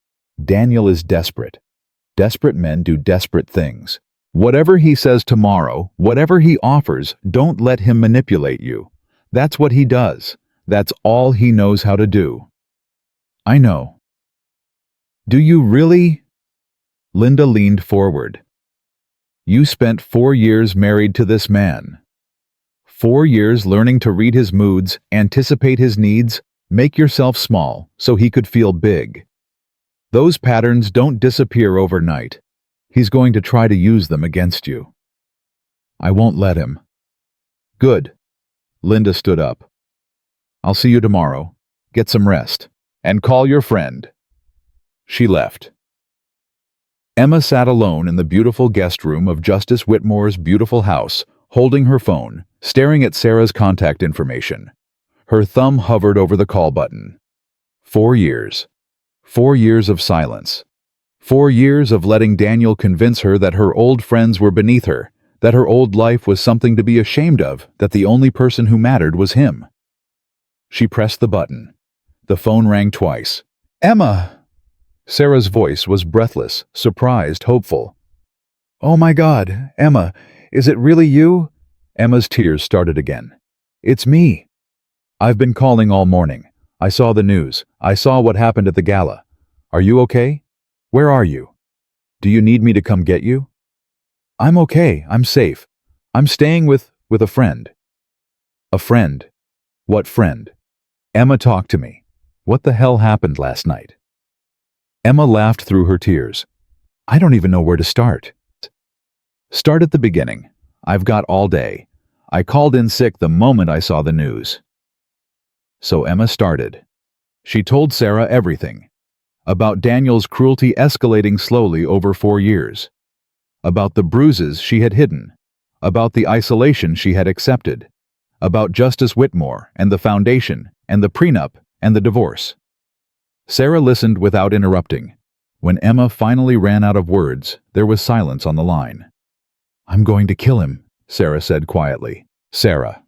[SPEAKER 1] Daniel is desperate. Desperate men do desperate things. Whatever he says tomorrow, whatever he offers, don't let him manipulate you. That's what he does. That's all he knows how to do. I know. Do you really? Linda leaned forward. You spent 4 years married to this man. 4 years learning to read his moods, anticipate his needs, make yourself small so he could feel big. Those patterns don't disappear overnight. He's going to try to use them against you. I won't let him. Good. Linda stood up. I'll see you tomorrow. Get some rest. And call your friend. She left. Emma sat alone in the beautiful guest room of Justice Whitmore's beautiful house, holding her phone, staring at Sarah's contact information. Her thumb hovered over the call button. 4 years. 4 years of silence. 4 years of letting Daniel convince her that her old friends were beneath her, that her old life was something to be ashamed of, that the only person who mattered was him. She pressed the button. The phone rang twice. Emma! Sarah's voice was breathless, surprised, hopeful. Oh my God, Emma, is it really you? Emma's tears started again. It's me. I've been calling all morning. I saw the news. I saw what happened at the gala. Are you okay? Where are you? Do you need me to come get you? I'm okay. I'm safe. I'm staying with a friend. A friend? What friend? Emma, talk to me. What the hell happened last night? Emma laughed through her tears. I don't even know where to start. Start at the beginning. I've got all day. I called in sick the moment I saw the news. So Emma started. She told Sarah everything. About Daniel's cruelty escalating slowly over 4 years. About the bruises she had hidden. about the isolation she had accepted, about Justice Whitmore and the foundation and the prenup and the divorce. Sarah listened without interrupting. When Emma finally ran out of words, there was silence on the line. "I'm going to kill him," Sarah said quietly. "Sarah,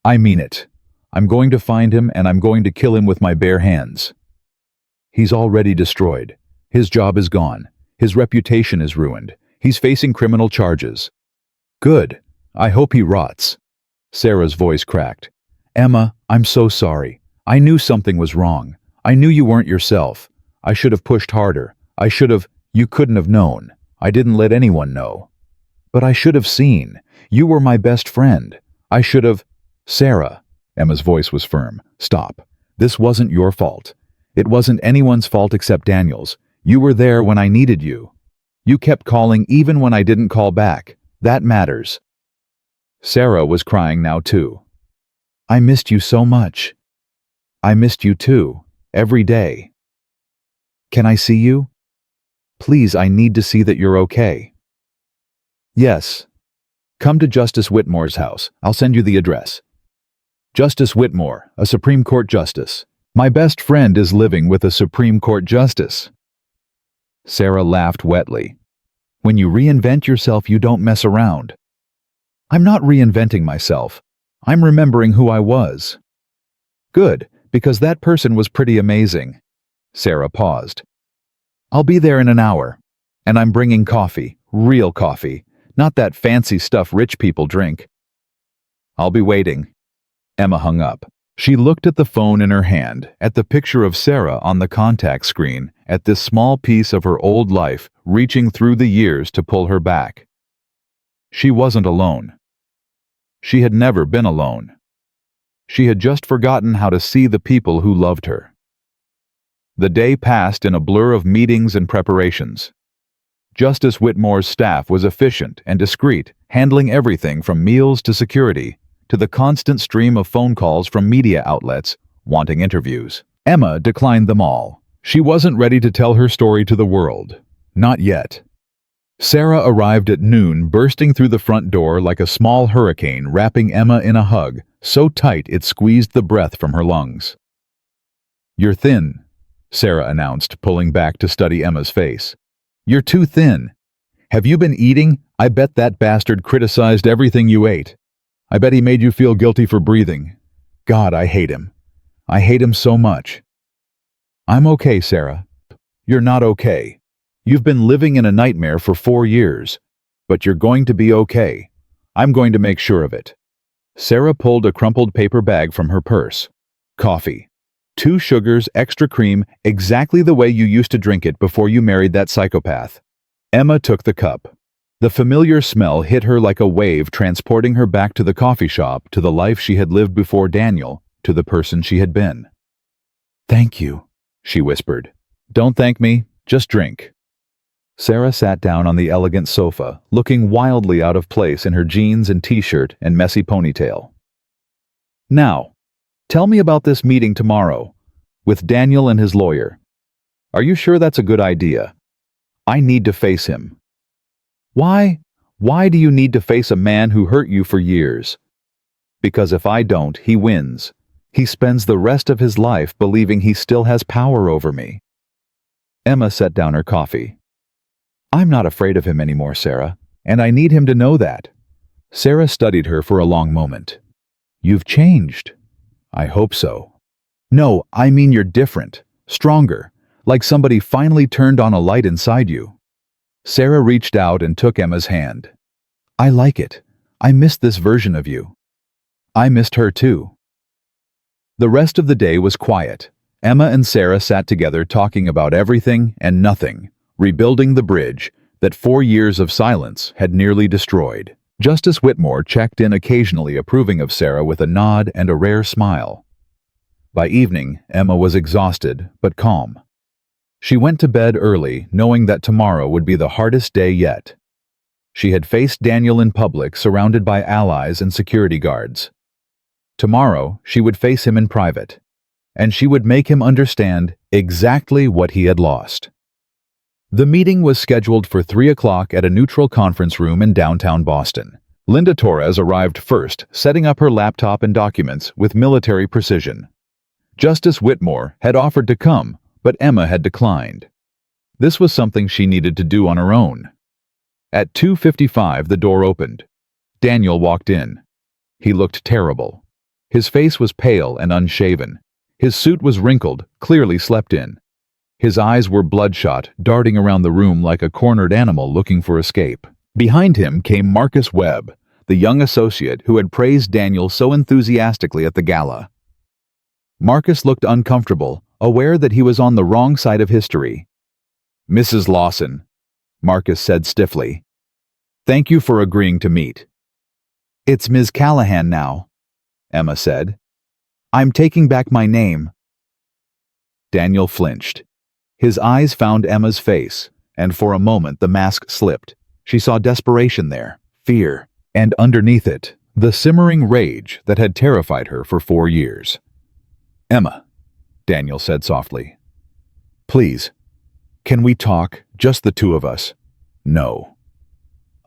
[SPEAKER 1] I mean it. I'm going to find him and I'm going to kill him with my bare hands. He's already destroyed. His job is gone. His reputation is ruined. He's facing criminal charges." "Good. I hope he rots." Sarah's voice cracked. "Emma, I'm so sorry. I knew something was wrong. I knew you weren't yourself. I should have pushed harder. I should have. You couldn't have known. I didn't let anyone know. But I should have seen. You were my best friend. I should have." "Sarah," Emma's voice was firm. "Stop. This wasn't your fault. It wasn't anyone's fault except Daniel's. You were there when I needed you. You kept calling even when I didn't call back. That matters." Sarah was crying now too. "I missed you so much. I missed you too, every day. Can I see you? Please, I need to see that you're okay." "Yes. Come to Justice Whitmore's house. I'll send you the address." "Justice Whitmore, a Supreme Court justice. My best friend is living with a Supreme Court justice." Sarah laughed wetly. "When you reinvent yourself, you don't mess around." "I'm not reinventing myself. I'm remembering who I was." "Good, because that person was pretty amazing." Sarah paused. "I'll be there in an hour. And I'm bringing coffee, real coffee, not that fancy stuff rich people drink." "I'll be waiting." Emma hung up. She looked at the phone in her hand, at the picture of Sarah on the contact screen, at this small piece of her old life reaching through the years to pull her back. She wasn't alone. She had never been alone. She had just forgotten how to see the people who loved her. The day passed in a blur of meetings and preparations. Justice Whitmore's staff was efficient and discreet, handling everything from meals to security, to the constant stream of phone calls from media outlets wanting interviews. Emma declined them all. She wasn't ready to tell her story to the world. Not yet. Sarah arrived at noon, bursting through the front door like a small hurricane, wrapping Emma in a hug, so tight it squeezed the breath from her lungs. "You're thin," Sarah announced, pulling back to study Emma's face. "You're too thin. Have you been eating? I bet that bastard criticized everything you ate. I bet he made you feel guilty for breathing. God, I hate him. I hate him so much." "I'm okay, Sarah." "You're not okay. You've been living in a nightmare for 4 years. But you're going to be okay. I'm going to make sure of it." Sarah pulled a crumpled paper bag from her purse. "Coffee. 2 sugars, extra cream, exactly the way you used to drink it before you married that psychopath." Emma took the cup. The familiar smell hit her like a wave, transporting her back to the coffee shop, to the life she had lived before Daniel, to the person she had been. "Thank you," she whispered. "Don't thank me, just drink." Sarah sat down on the elegant sofa, looking wildly out of place in her jeans and t-shirt and messy ponytail. "Now, tell me about this meeting tomorrow, with Daniel and his lawyer. Are you sure that's a good idea? I need to face him." "Why? Why do you need to face a man who hurt you for years?" "Because if I don't, he wins. He spends the rest of his life believing he still has power over me." Emma set down her coffee. "I'm not afraid of him anymore, Sarah, and I need him to know that." Sarah studied her for a long moment. "You've changed." "I hope so." "No, I mean you're different, stronger, like somebody finally turned on a light inside you." Sarah reached out and took Emma's hand. "I like it. I missed this version of you." "I missed her too." The rest of the day was quiet. Emma and Sarah sat together talking about everything and nothing, rebuilding the bridge that 4 years of silence had nearly destroyed. Justice Whitmore checked in occasionally, approving of Sarah with a nod and a rare smile. By evening, Emma was exhausted but calm. She went to bed early, knowing that tomorrow would be the hardest day yet. She had faced Daniel in public, surrounded by allies and security guards. Tomorrow, she would face him in private, and she would make him understand exactly what he had lost. The meeting was scheduled for 3 o'clock at a neutral conference room in downtown Boston. Linda Torres arrived first, setting up her laptop and documents with military precision. Justice Whitmore had offered to come, but Emma had declined. This was something she needed to do on her own. At 2:55, the door opened. Daniel walked in. He looked terrible. His face was pale and unshaven. His suit was wrinkled, clearly slept in. His eyes were bloodshot, darting around the room like a cornered animal looking for escape. Behind him came Marcus Webb, the young associate who had praised Daniel so enthusiastically at the gala. Marcus looked uncomfortable, aware that he was on the wrong side of history. "Mrs. Lawson," Marcus said stiffly. "Thank you for agreeing to meet." "It's Ms. Callahan now," Emma said. "I'm taking back my name." Daniel flinched. His eyes found Emma's face, and for a moment the mask slipped. She saw desperation there, fear, and underneath it, the simmering rage that had terrified her for 4 years. "Emma," Daniel said softly. "Please, can we talk, just the two of us?" "No."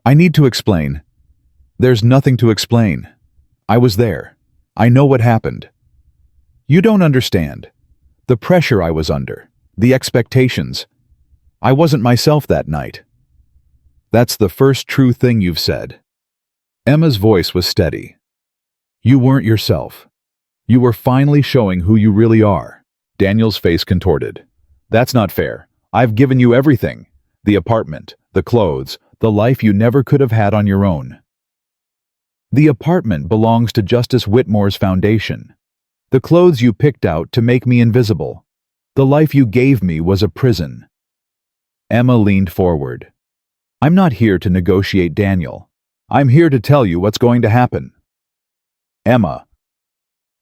[SPEAKER 1] "I need to explain." "There's nothing to explain. I was there. I know what happened." "You don't understand. The pressure I was under, the expectations. I wasn't myself that night." "That's the first true thing you've said." Emma's voice was steady. "You weren't yourself. You were finally showing who you really are." Daniel's face contorted. "That's not fair. I've given you everything. The apartment, the clothes, the life you never could have had on your own." "The apartment belongs to Justice Whitmore's foundation. The clothes you picked out to make me invisible. The life you gave me was a prison." Emma leaned forward. "I'm not here to negotiate, Daniel. I'm here to tell you what's going to happen." "Emma,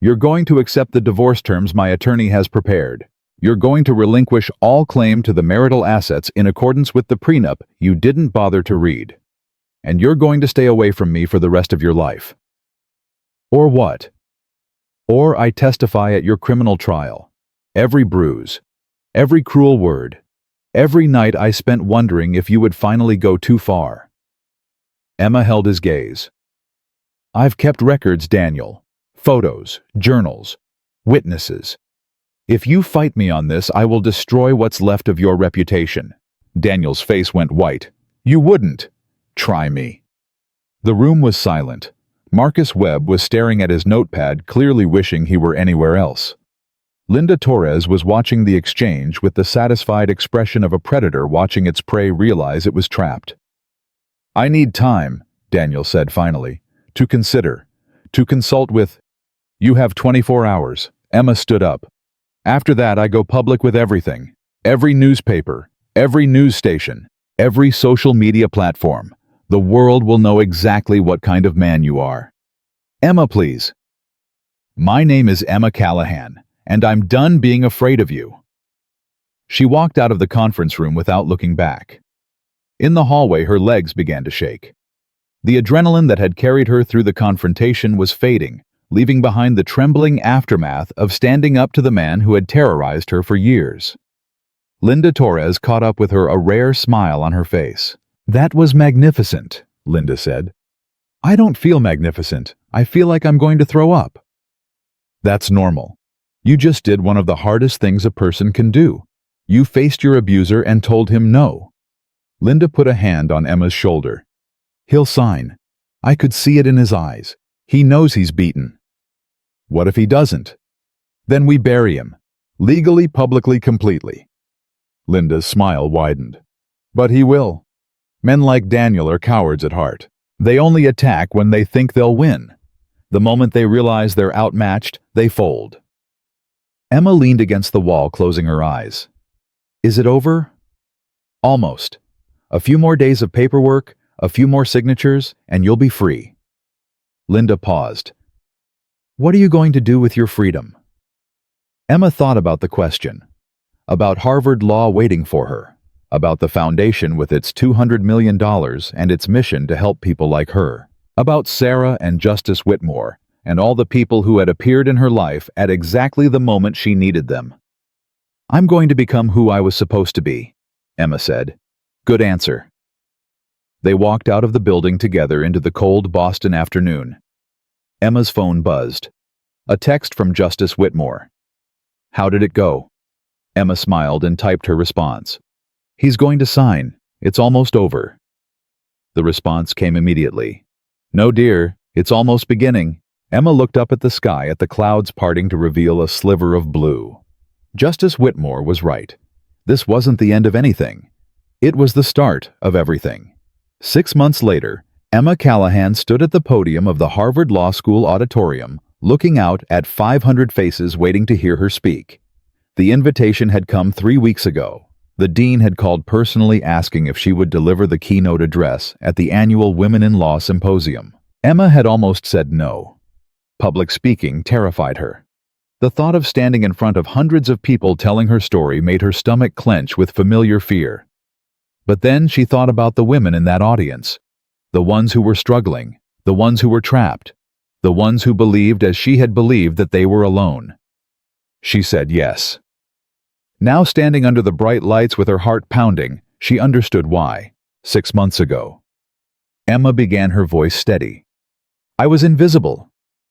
[SPEAKER 1] you're going to accept the divorce terms my attorney has prepared. You're going to relinquish all claim to the marital assets in accordance with the prenup you didn't bother to read. And you're going to stay away from me for the rest of your life." "Or what?" "Or I testify at your criminal trial. Every bruise, every cruel word, every night I spent wondering if you would finally go too far." Emma held his gaze. "I've kept records, Daniel. Photos, journals, witnesses. If you fight me on this, I will destroy what's left of your reputation." Daniel's face went white. "You wouldn't. Try me." The room was silent. Marcus Webb was staring at his notepad, clearly wishing he were anywhere else. Linda Torres was watching the exchange with the satisfied expression of a predator watching its prey realize it was trapped. "I need time," Daniel said finally, "to consider, to consult with—" "You have 24 hours. Emma stood up. "After that, I go public with everything. Every newspaper, every news station, every social media platform. The world will know exactly what kind of man you are." "Emma, please." "My name is Emma Callahan, and I'm done being afraid of you." She walked out of the conference room without looking back. In the hallway, her legs began to shake. The adrenaline that had carried her through the confrontation was fading, leaving behind the trembling aftermath of standing up to the man who had terrorized her for years. Linda Torres caught up with her, a rare smile on her face. "That was magnificent," Linda said. "I don't feel magnificent. I feel like I'm going to throw up." "That's normal. You just did one of the hardest things a person can do. You faced your abuser and told him no." Linda put a hand on Emma's shoulder. "He'll sign. I could see it in his eyes. He knows he's beaten." "What if he doesn't?" "Then we bury him. Legally, publicly, completely." Linda's smile widened. "But he will. Men like Daniel are cowards at heart. They only attack when they think they'll win. The moment they realize they're outmatched, they fold." Emma leaned against the wall, closing her eyes. "Is it over?" "Almost. A few more days of paperwork, a few more signatures, and you'll be free." Linda paused. "What are you going to do with your freedom?" Emma thought about the question. About Harvard Law waiting for her. About the foundation with its $200 million and its mission to help people like her. About Sarah and Justice Whitmore, and all the people who had appeared in her life at exactly the moment she needed them. "I'm going to become who I was supposed to be," Emma said. "Good answer." They walked out of the building together into the cold Boston afternoon. Emma's phone buzzed. A text from Justice Whitmore. "How did it go?" Emma smiled and typed her response. "He's going to sign. It's almost over." The response came immediately. "No, dear, it's almost beginning." Emma looked up at the sky at the clouds parting to reveal a sliver of blue. Justice Whitmore was right. This wasn't the end of anything. It was the start of everything. 6 months later, Emma Callahan stood at the podium of the Harvard Law School auditorium, looking out at 500 faces waiting to hear her speak. The invitation had come 3 weeks ago. The dean had called personally asking if she would deliver the keynote address at the annual Women in Law Symposium. Emma had almost said no. Public speaking terrified her. The thought of standing in front of hundreds of people telling her story made her stomach clench with familiar fear. But then she thought about the women in that audience. The ones who were struggling, the ones who were trapped, the ones who believed as she had believed that they were alone. She said yes. Now standing under the bright lights with her heart pounding, she understood why. 6 months ago. Emma began, her voice steady. "I was invisible.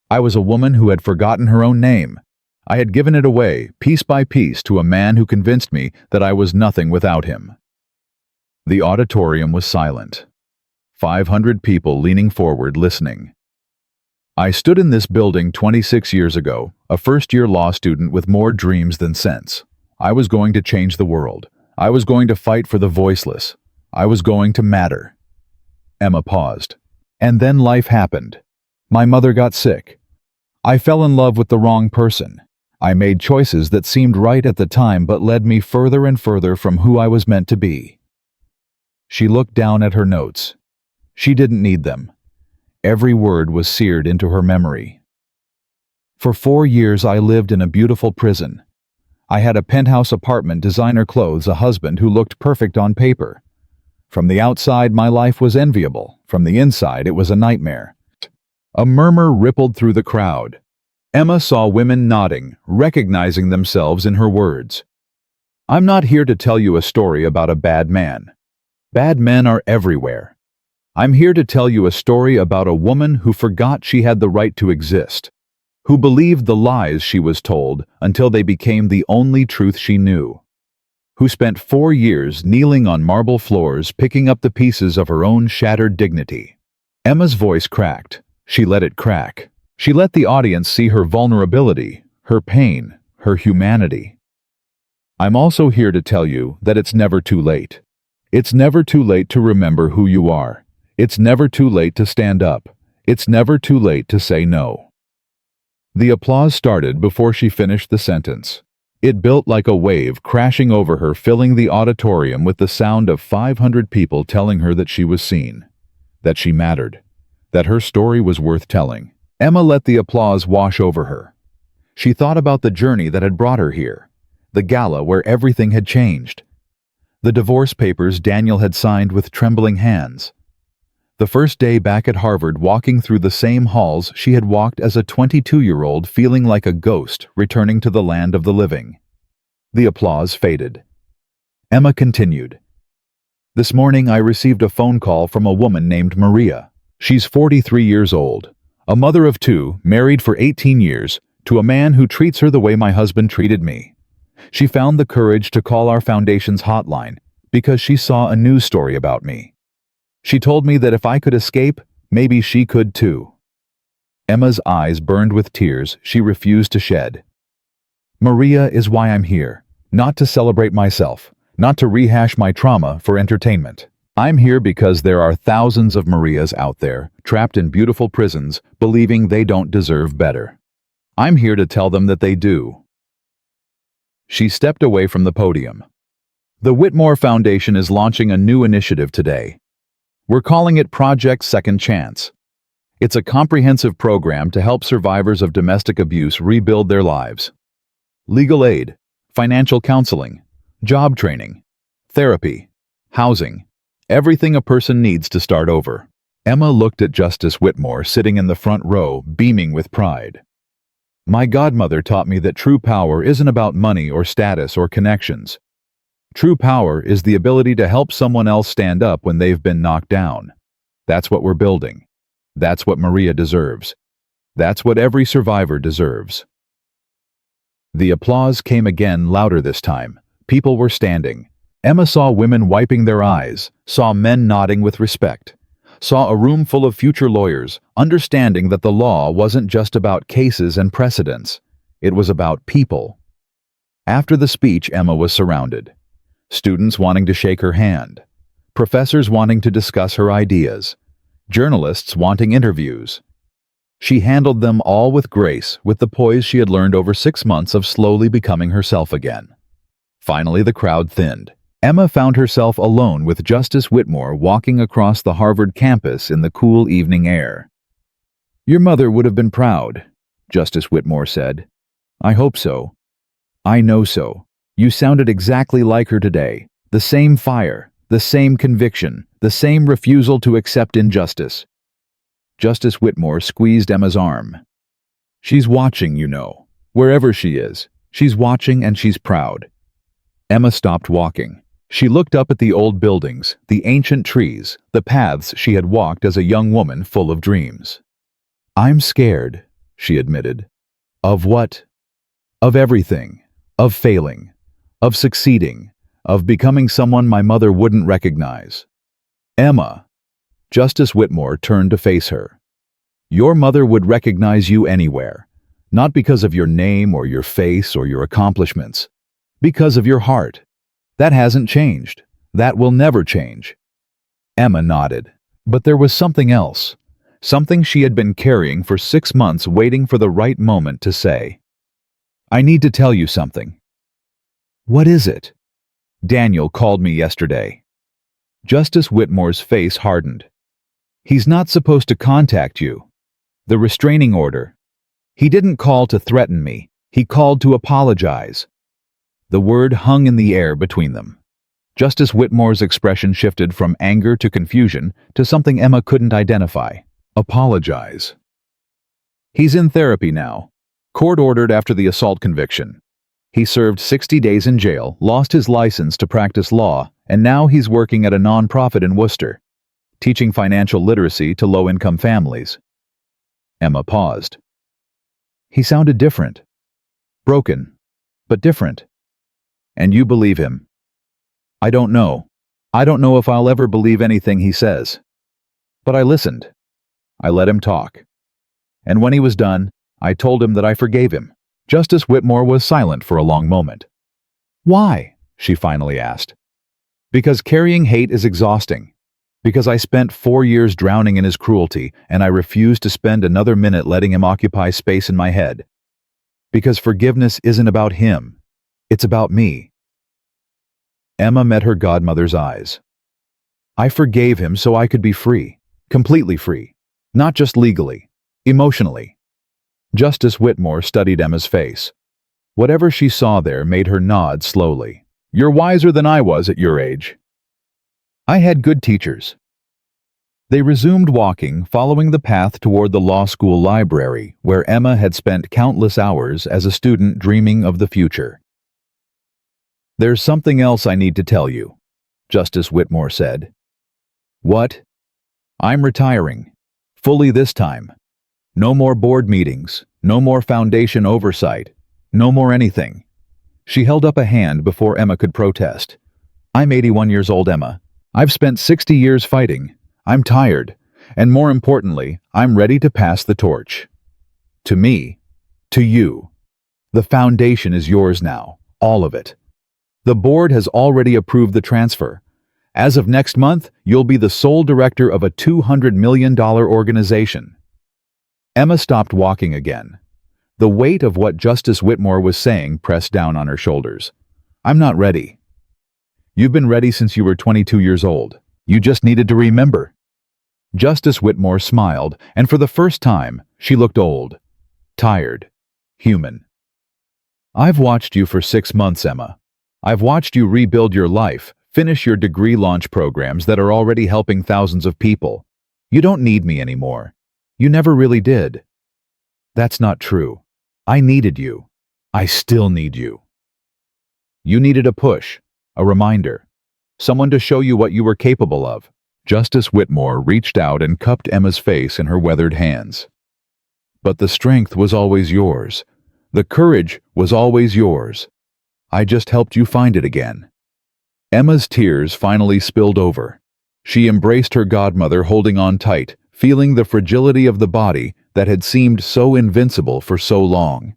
[SPEAKER 1] I was a woman who had forgotten her own name. I had given it away, piece by piece, to a man who convinced me that I was nothing without him." The auditorium was silent. 500 people leaning forward, listening. "I stood in this building 26 years ago, a first-year law student with more dreams than sense. I was going to change the world. I was going to fight for the voiceless. I was going to matter." Emma paused. "And then life happened. My mother got sick. I fell in love with the wrong person. I made choices that seemed right at the time but led me further and further from who I was meant to be." She looked down at her notes. She didn't need them. Every word was seared into her memory. "For 4 years I lived in a beautiful prison. I had a penthouse apartment, designer clothes, a husband who looked perfect on paper. From the outside, my life was enviable. From the inside, it was a nightmare." A murmur rippled through the crowd. Emma saw women nodding, recognizing themselves in her words. "I'm not here to tell you a story about a bad man. Bad men are everywhere. I'm here to tell you a story about a woman who forgot she had the right to exist, who believed the lies she was told until they became the only truth she knew, who spent 4 years kneeling on marble floors picking up the pieces of her own shattered dignity." Emma's voice cracked. She let it crack. She let the audience see her vulnerability, her pain, her humanity. "I'm also here to tell you that it's never too late. It's never too late to remember who you are. It's never too late to stand up. It's never too late to say no." The applause started before she finished the sentence. It built like a wave, crashing over her, filling the auditorium with the sound of 500 people telling her that she was seen, that she mattered, that her story was worth telling. Emma let the applause wash over her. She thought about the journey that had brought her here, the gala where everything had changed, the divorce papers Daniel had signed with trembling hands, the first day back at Harvard, walking through the same halls she had walked as a 22-year-old, feeling like a ghost returning to the land of the living. The applause faded. Emma continued. "This morning I received a phone call from a woman named Maria. She's 43 years old, a mother of 2, married for 18 years, to a man who treats her the way my husband treated me. She found the courage to call our foundation's hotline because she saw a news story about me. She told me that if I could escape, maybe she could too." Emma's eyes burned with tears she refused to shed. "Maria is why I'm here, not to celebrate myself, not to rehash my trauma for entertainment. I'm here because there are thousands of Marias out there, trapped in beautiful prisons, believing they don't deserve better. I'm here to tell them that they do." She stepped away from the podium. "The Whitmore Foundation is launching a new initiative today. We're calling it Project Second Chance. It's a comprehensive program to help survivors of domestic abuse rebuild their lives. Legal aid, financial counseling, job training, therapy, housing, everything a person needs to start over." Emma looked at Justice Whitmore sitting in the front row, beaming with pride. "My godmother taught me that true power isn't about money or status or connections. True power is the ability to help someone else stand up when they've been knocked down. That's what we're building. That's what Maria deserves. That's what every survivor deserves. The applause came again, louder this time. People were standing. Emma saw women wiping their eyes, saw men nodding with respect, saw a room full of future lawyers, understanding that the law wasn't just about cases and precedents. It was about people. After the speech, Emma was surrounded. Students wanting to shake her hand. Professors wanting to discuss her ideas. Journalists wanting interviews. She handled them all with grace, with the poise she had learned over 6 months of slowly becoming herself again. Finally, the crowd thinned. Emma found herself alone with Justice Whitmore walking across the Harvard campus in the cool evening air. "Your mother would have been proud," Justice Whitmore said. "I hope so. I know so. You sounded exactly like her today. The same fire, the same conviction, the same refusal to accept injustice." Justice Whitmore squeezed Emma's arm. "She's watching, you know. Wherever she is, she's watching and she's proud." Emma stopped walking. She looked up at the old buildings, the ancient trees, the paths she had walked as a young woman full of dreams. "I'm scared," she admitted. "Of what?" "Of everything. Of failing. Of succeeding. Of becoming someone my mother wouldn't recognize." "Emma," Justice Whitmore turned to face her. "Your mother would recognize you anywhere, not because of your name or your face or your accomplishments, because of your heart. That hasn't changed. That will never change." Emma nodded. But there was something else, something she had been carrying for 6 months, waiting for the right moment to say. "I need to tell you something." "What is it?" "Daniel called me yesterday." Justice Whitmore's face hardened. "He's not supposed to contact you. The restraining order. He didn't call to threaten me. He called to apologize." The word hung in the air between them. Justice Whitmore's expression shifted from anger to confusion to something Emma couldn't identify. Apologize. "He's in therapy now. Court-ordered after the assault conviction. He served 60 days in jail, lost his license to practice law, and now he's working at a nonprofit in Worcester, teaching financial literacy to low-income families." Emma paused. "He sounded different. Broken, but different. And you believe him?" "I don't know. I don't know if I'll ever believe anything he says. But I listened. I let him talk. And when he was done, I told him that I forgave him." Justice Whitmore was silent for a long moment. "Why?" she finally asked. "Because carrying hate is exhausting. Because I spent 4 years drowning in his cruelty, and I refuse to spend another minute letting him occupy space in my head. Because forgiveness isn't about him. It's about me." Emma met her godmother's eyes. "I forgave him so I could be free. Completely free. Not just legally. Emotionally." Justice Whitmore studied Emma's face. Whatever she saw there made her nod slowly. "You're wiser than I was at your age." "I had good teachers." They resumed walking, following the path toward the law school library, where Emma had spent countless hours as a student dreaming of the future. "There's something else I need to tell you," Justice Whitmore said. "What?" "I'm retiring. Fully this time. No more board meetings, no more foundation oversight, no more anything." She held up a hand before Emma could protest. "I'm 81 years old, Emma. I've spent 60 years fighting. I'm tired. And more importantly, I'm ready to pass the torch. To me. To you. The foundation is yours now. All of it. The board has already approved the transfer. As of next month, you'll be the sole director of a $200 million organization." Emma stopped walking again. The weight of what Justice Whitmore was saying pressed down on her shoulders. "I'm not ready." "You've been ready since you were 22 years old. You just needed to remember." Justice Whitmore smiled, and for the first time, she looked old, tired, human. "I've watched you for 6 months, Emma. I've watched you rebuild your life, finish your degree launch programs that are already helping thousands of people. You don't need me anymore. You never really did." "That's not true. I needed you. I still need you." "You needed a push, a reminder, someone to show you what you were capable of. Justice Whitmore reached out and cupped Emma's face in her weathered hands. But the strength was always yours. The courage was always yours. I just helped you find it again. Emma's tears finally spilled over. She embraced her godmother, holding on tight, feeling the fragility of the body that had seemed so invincible for so long.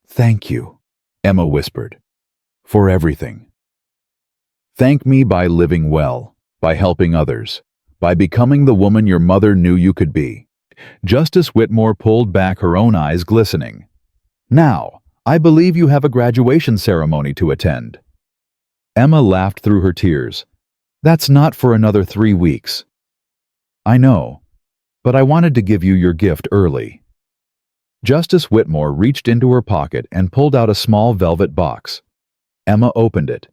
[SPEAKER 1] "Thank you," Emma whispered, "for everything. Thank me by living well, by helping others, by becoming the woman your mother knew you could be." Justice Whitmore pulled back, her own eyes glistening. "Now, I believe you have a graduation ceremony to attend." Emma laughed through her tears. "That's not for another 3 weeks." "I know, but I wanted to give you your gift early." Justice Whitmore reached into her pocket and pulled out a small velvet box. Emma opened it.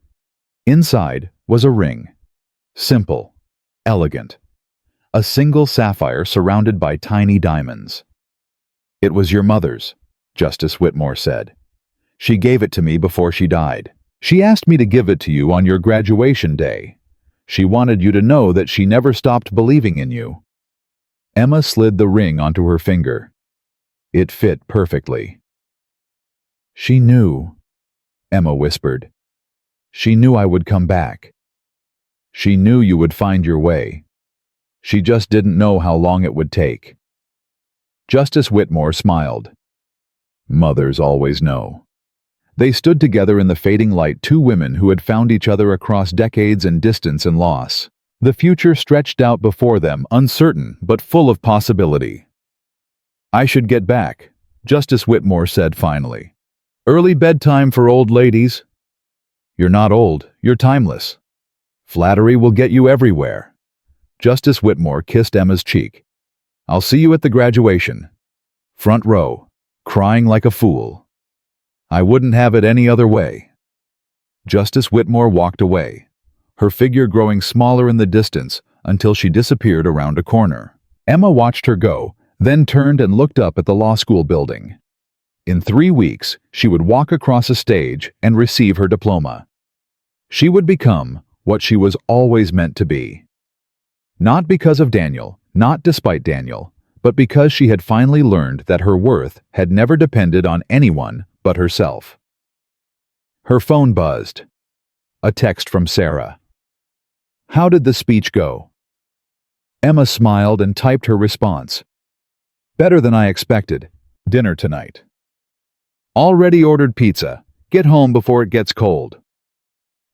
[SPEAKER 1] Inside was a ring. Simple, elegant. A single sapphire surrounded by tiny diamonds. "It was your mother's," Justice Whitmore said. "She gave it to me before she died. She asked me to give it to you on your graduation day. She wanted you to know that she never stopped believing in you." Emma slid the ring onto her finger. It fit perfectly. "She knew," Emma whispered. "She knew I would come back. She knew you would find your way. She just didn't know how long it would take." Justice Whitmore smiled. Mothers always know. They stood together in the fading light, two women who had found each other across decades and distance and loss. The future stretched out before them, uncertain but full of possibility. "I should get back," Justice Whitmore said finally. "Early bedtime for old ladies." "You're not old, you're timeless. Flattery will get you everywhere." Justice Whitmore kissed Emma's cheek. "I'll see you at the graduation. Front row, crying like a fool. I wouldn't have it any other way." Justice Whitmore walked away, her figure growing smaller in the distance until she disappeared around a corner. Emma watched her go, then turned and looked up at the law school building. In 3 weeks, she would walk across a stage and receive her diploma. She would become what she was always meant to be. Not because of Daniel, not despite Daniel, but because she had finally learned that her worth had never depended on anyone but herself. Her phone buzzed. A text from Sarah. "How did the speech go?" Emma smiled and typed her response. "Better than I expected. Dinner tonight. Already ordered pizza. Get home before it gets cold."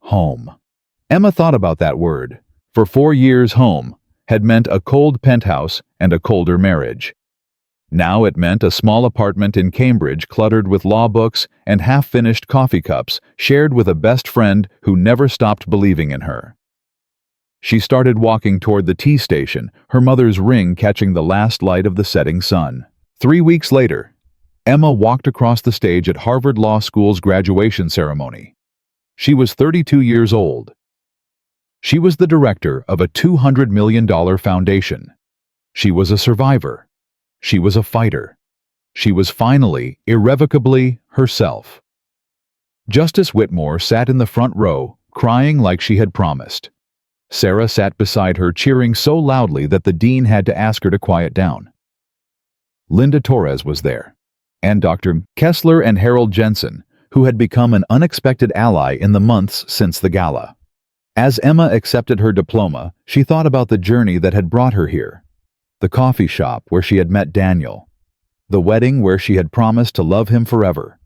[SPEAKER 1] Home. Emma thought about that word. For 4 years, home had meant a cold penthouse and a colder marriage. Now it meant a small apartment in Cambridge cluttered with law books and half-finished coffee cups shared with a best friend who never stopped believing in her. She started walking toward the tea station, her mother's ring catching the last light of the setting sun. 3 weeks later, Emma walked across the stage at Harvard Law School's graduation ceremony. She was 32 years old. She was the director of a $200 million foundation. She was a survivor. She was a fighter. She was finally, irrevocably, herself. Justice Whitmore sat in the front row, crying like she had promised. Sarah sat beside her, cheering so loudly that the dean had to ask her to quiet down. Linda Torres was there, and Dr. Kessler and Harold Jensen, who had become an unexpected ally in the months since the gala. As Emma accepted her diploma, she thought about the journey that had brought her here. The coffee shop where she had met Daniel. The wedding where she had promised to love him forever.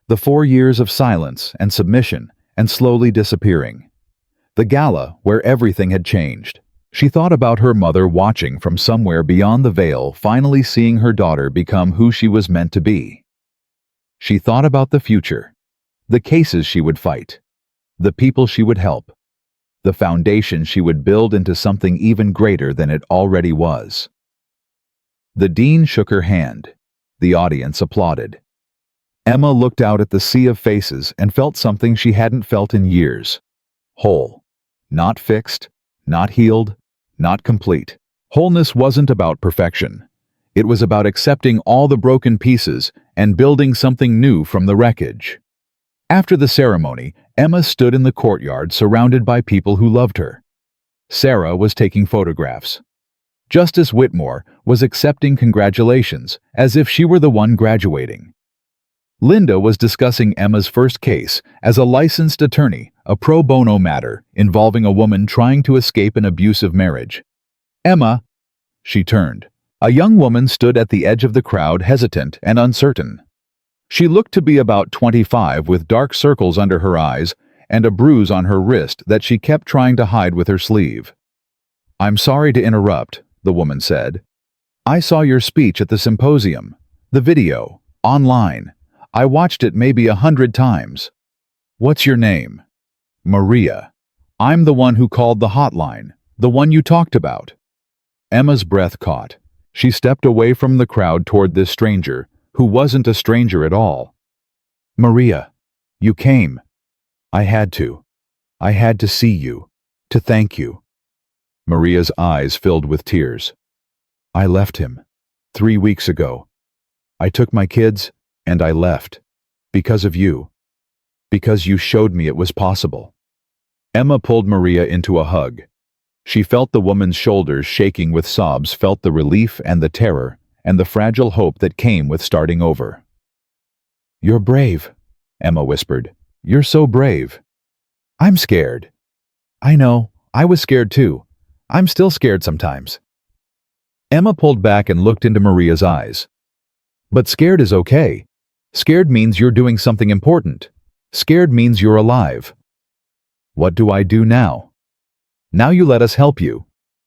[SPEAKER 1] The 4 years of silence and submission and slowly disappearing. The gala where everything had changed. She thought about her mother watching from somewhere beyond the veil, finally seeing her daughter become who she was meant to be. She thought about the future, the cases she would fight, the people she would help, the foundation she would build into something even greater than it already was. The dean shook her hand. The audience applauded. Emma looked out at the sea of faces and felt something she hadn't felt in years. Whole. Not fixed, not healed, not complete. Wholeness wasn't about perfection. It was about accepting all the broken pieces and building something new from the wreckage. After the ceremony, Emma stood in the courtyard surrounded by people who loved her. Sarah was taking photographs. Justice Whitmore was accepting congratulations as if she were the one graduating. Linda was discussing Emma's first case as a licensed attorney, a pro bono matter involving a woman trying to escape an abusive marriage. Emma, she turned. A young woman stood at the edge of the crowd, hesitant and uncertain. She looked to be about 25 with dark circles under her eyes and a bruise on her wrist that she kept trying to hide with her sleeve. "I'm sorry to interrupt," the woman said. "I saw your speech at the symposium, the video, online. I watched it maybe 100 times. What's your name?" "Maria. I'm the one who called the hotline, the one you talked about." Emma's breath caught. She stepped away from the crowd toward this stranger, who wasn't a stranger at all. "Maria, you came." I had to. I had to see you, to thank you." Maria's eyes filled with tears. "I left him 3 weeks ago. I took my kids and I left. Because of you. Because you showed me it was possible." Emma pulled Maria into a hug. She felt the woman's shoulders shaking with sobs, felt the relief and the terror, and the fragile hope that came with starting over. "You're brave," Emma whispered. "You're so brave." "I'm scared." "I know. I was scared too. I'm still scared sometimes." Emma pulled back and looked into Maria's eyes. "But scared is okay. Scared means you're doing something important. Scared means you're alive." "What do I do now?" "Now you let us help you.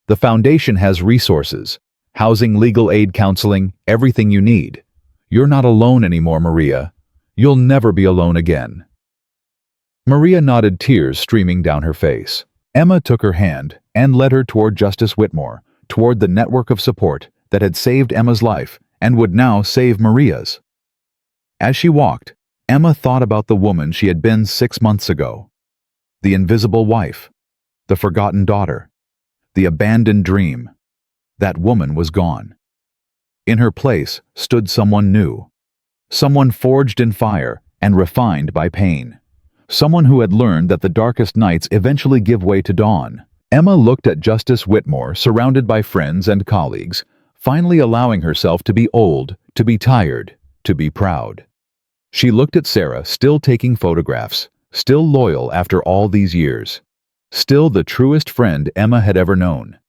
[SPEAKER 1] The foundation has resources. Housing, legal aid, counseling, everything you need. You're not alone anymore, Maria. You'll never be alone again." Maria nodded, tears streaming down her face. Emma took her hand and led her toward Justice Whitmore, toward the network of support that had saved Emma's life and would now save Maria's. As she walked, Emma thought about the woman she had been 6 months ago. The invisible wife, the forgotten daughter, the abandoned dream. That woman was gone. In her place stood someone new. Someone forged in fire and refined by pain. Someone who had learned that the darkest nights eventually give way to dawn. Emma looked at Justice Whitmore, surrounded by friends and colleagues, finally allowing herself to be old, to be tired, to be proud. She looked at Sarah, still taking photographs, still loyal after all these years. Still the truest friend Emma had ever known.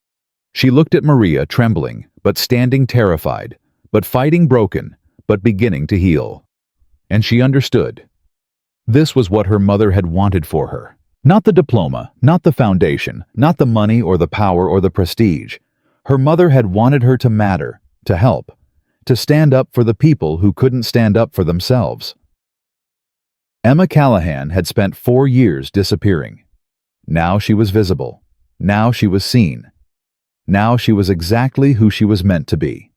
[SPEAKER 1] She looked at Maria, trembling, but standing terrified, but fighting broken, but beginning to heal. And she understood. This was what her mother had wanted for her. Not the diploma, not the foundation, not the money or the power or the prestige. Her mother had wanted her to matter, to help, to stand up for the people who couldn't stand up for themselves. Emma Callahan had spent 4 years disappearing. Now she was visible. Now she was seen. Now she was exactly who she was meant to be.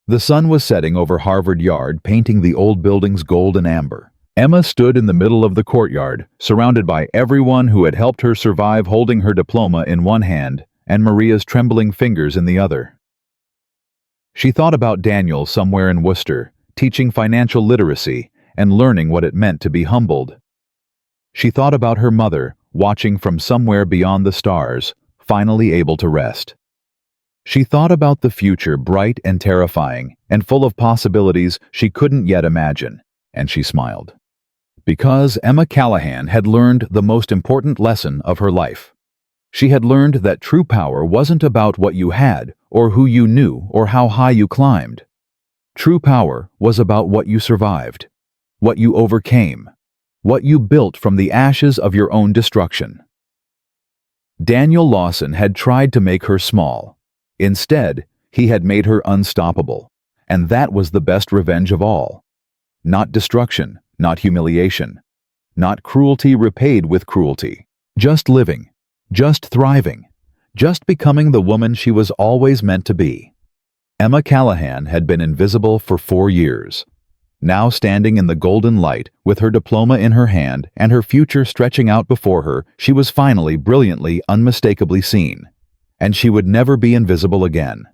[SPEAKER 1] The sun was setting over Harvard Yard, painting the old buildings gold and amber. Emma stood in the middle of the courtyard, surrounded by everyone who had helped her survive, holding her diploma in one hand and Maria's trembling fingers in the other. She thought about Daniel somewhere in Worcester, teaching financial literacy and learning what it meant to be humbled. She thought about her mother, watching from somewhere beyond the stars, finally able to rest. She thought about the future, bright and terrifying, and full of possibilities she couldn't yet imagine, and she smiled. Because Emma Callahan had learned the most important lesson of her life. She had learned that true power wasn't about what you had, or who you knew, or how high you climbed. True power was about what you survived, what you overcame, what you built from the ashes of your own destruction. Daniel Lawson had tried to make her small. Instead, he had made her unstoppable, and that was the best revenge of all. Not destruction, not humiliation, not cruelty repaid with cruelty. Just living, just thriving, just becoming the woman she was always meant to be. Emma Callahan had been invisible for 4 years. Now standing in the golden light, with her diploma in her hand and her future stretching out before her, she was finally, brilliantly, unmistakably seen. And she would never be invisible again.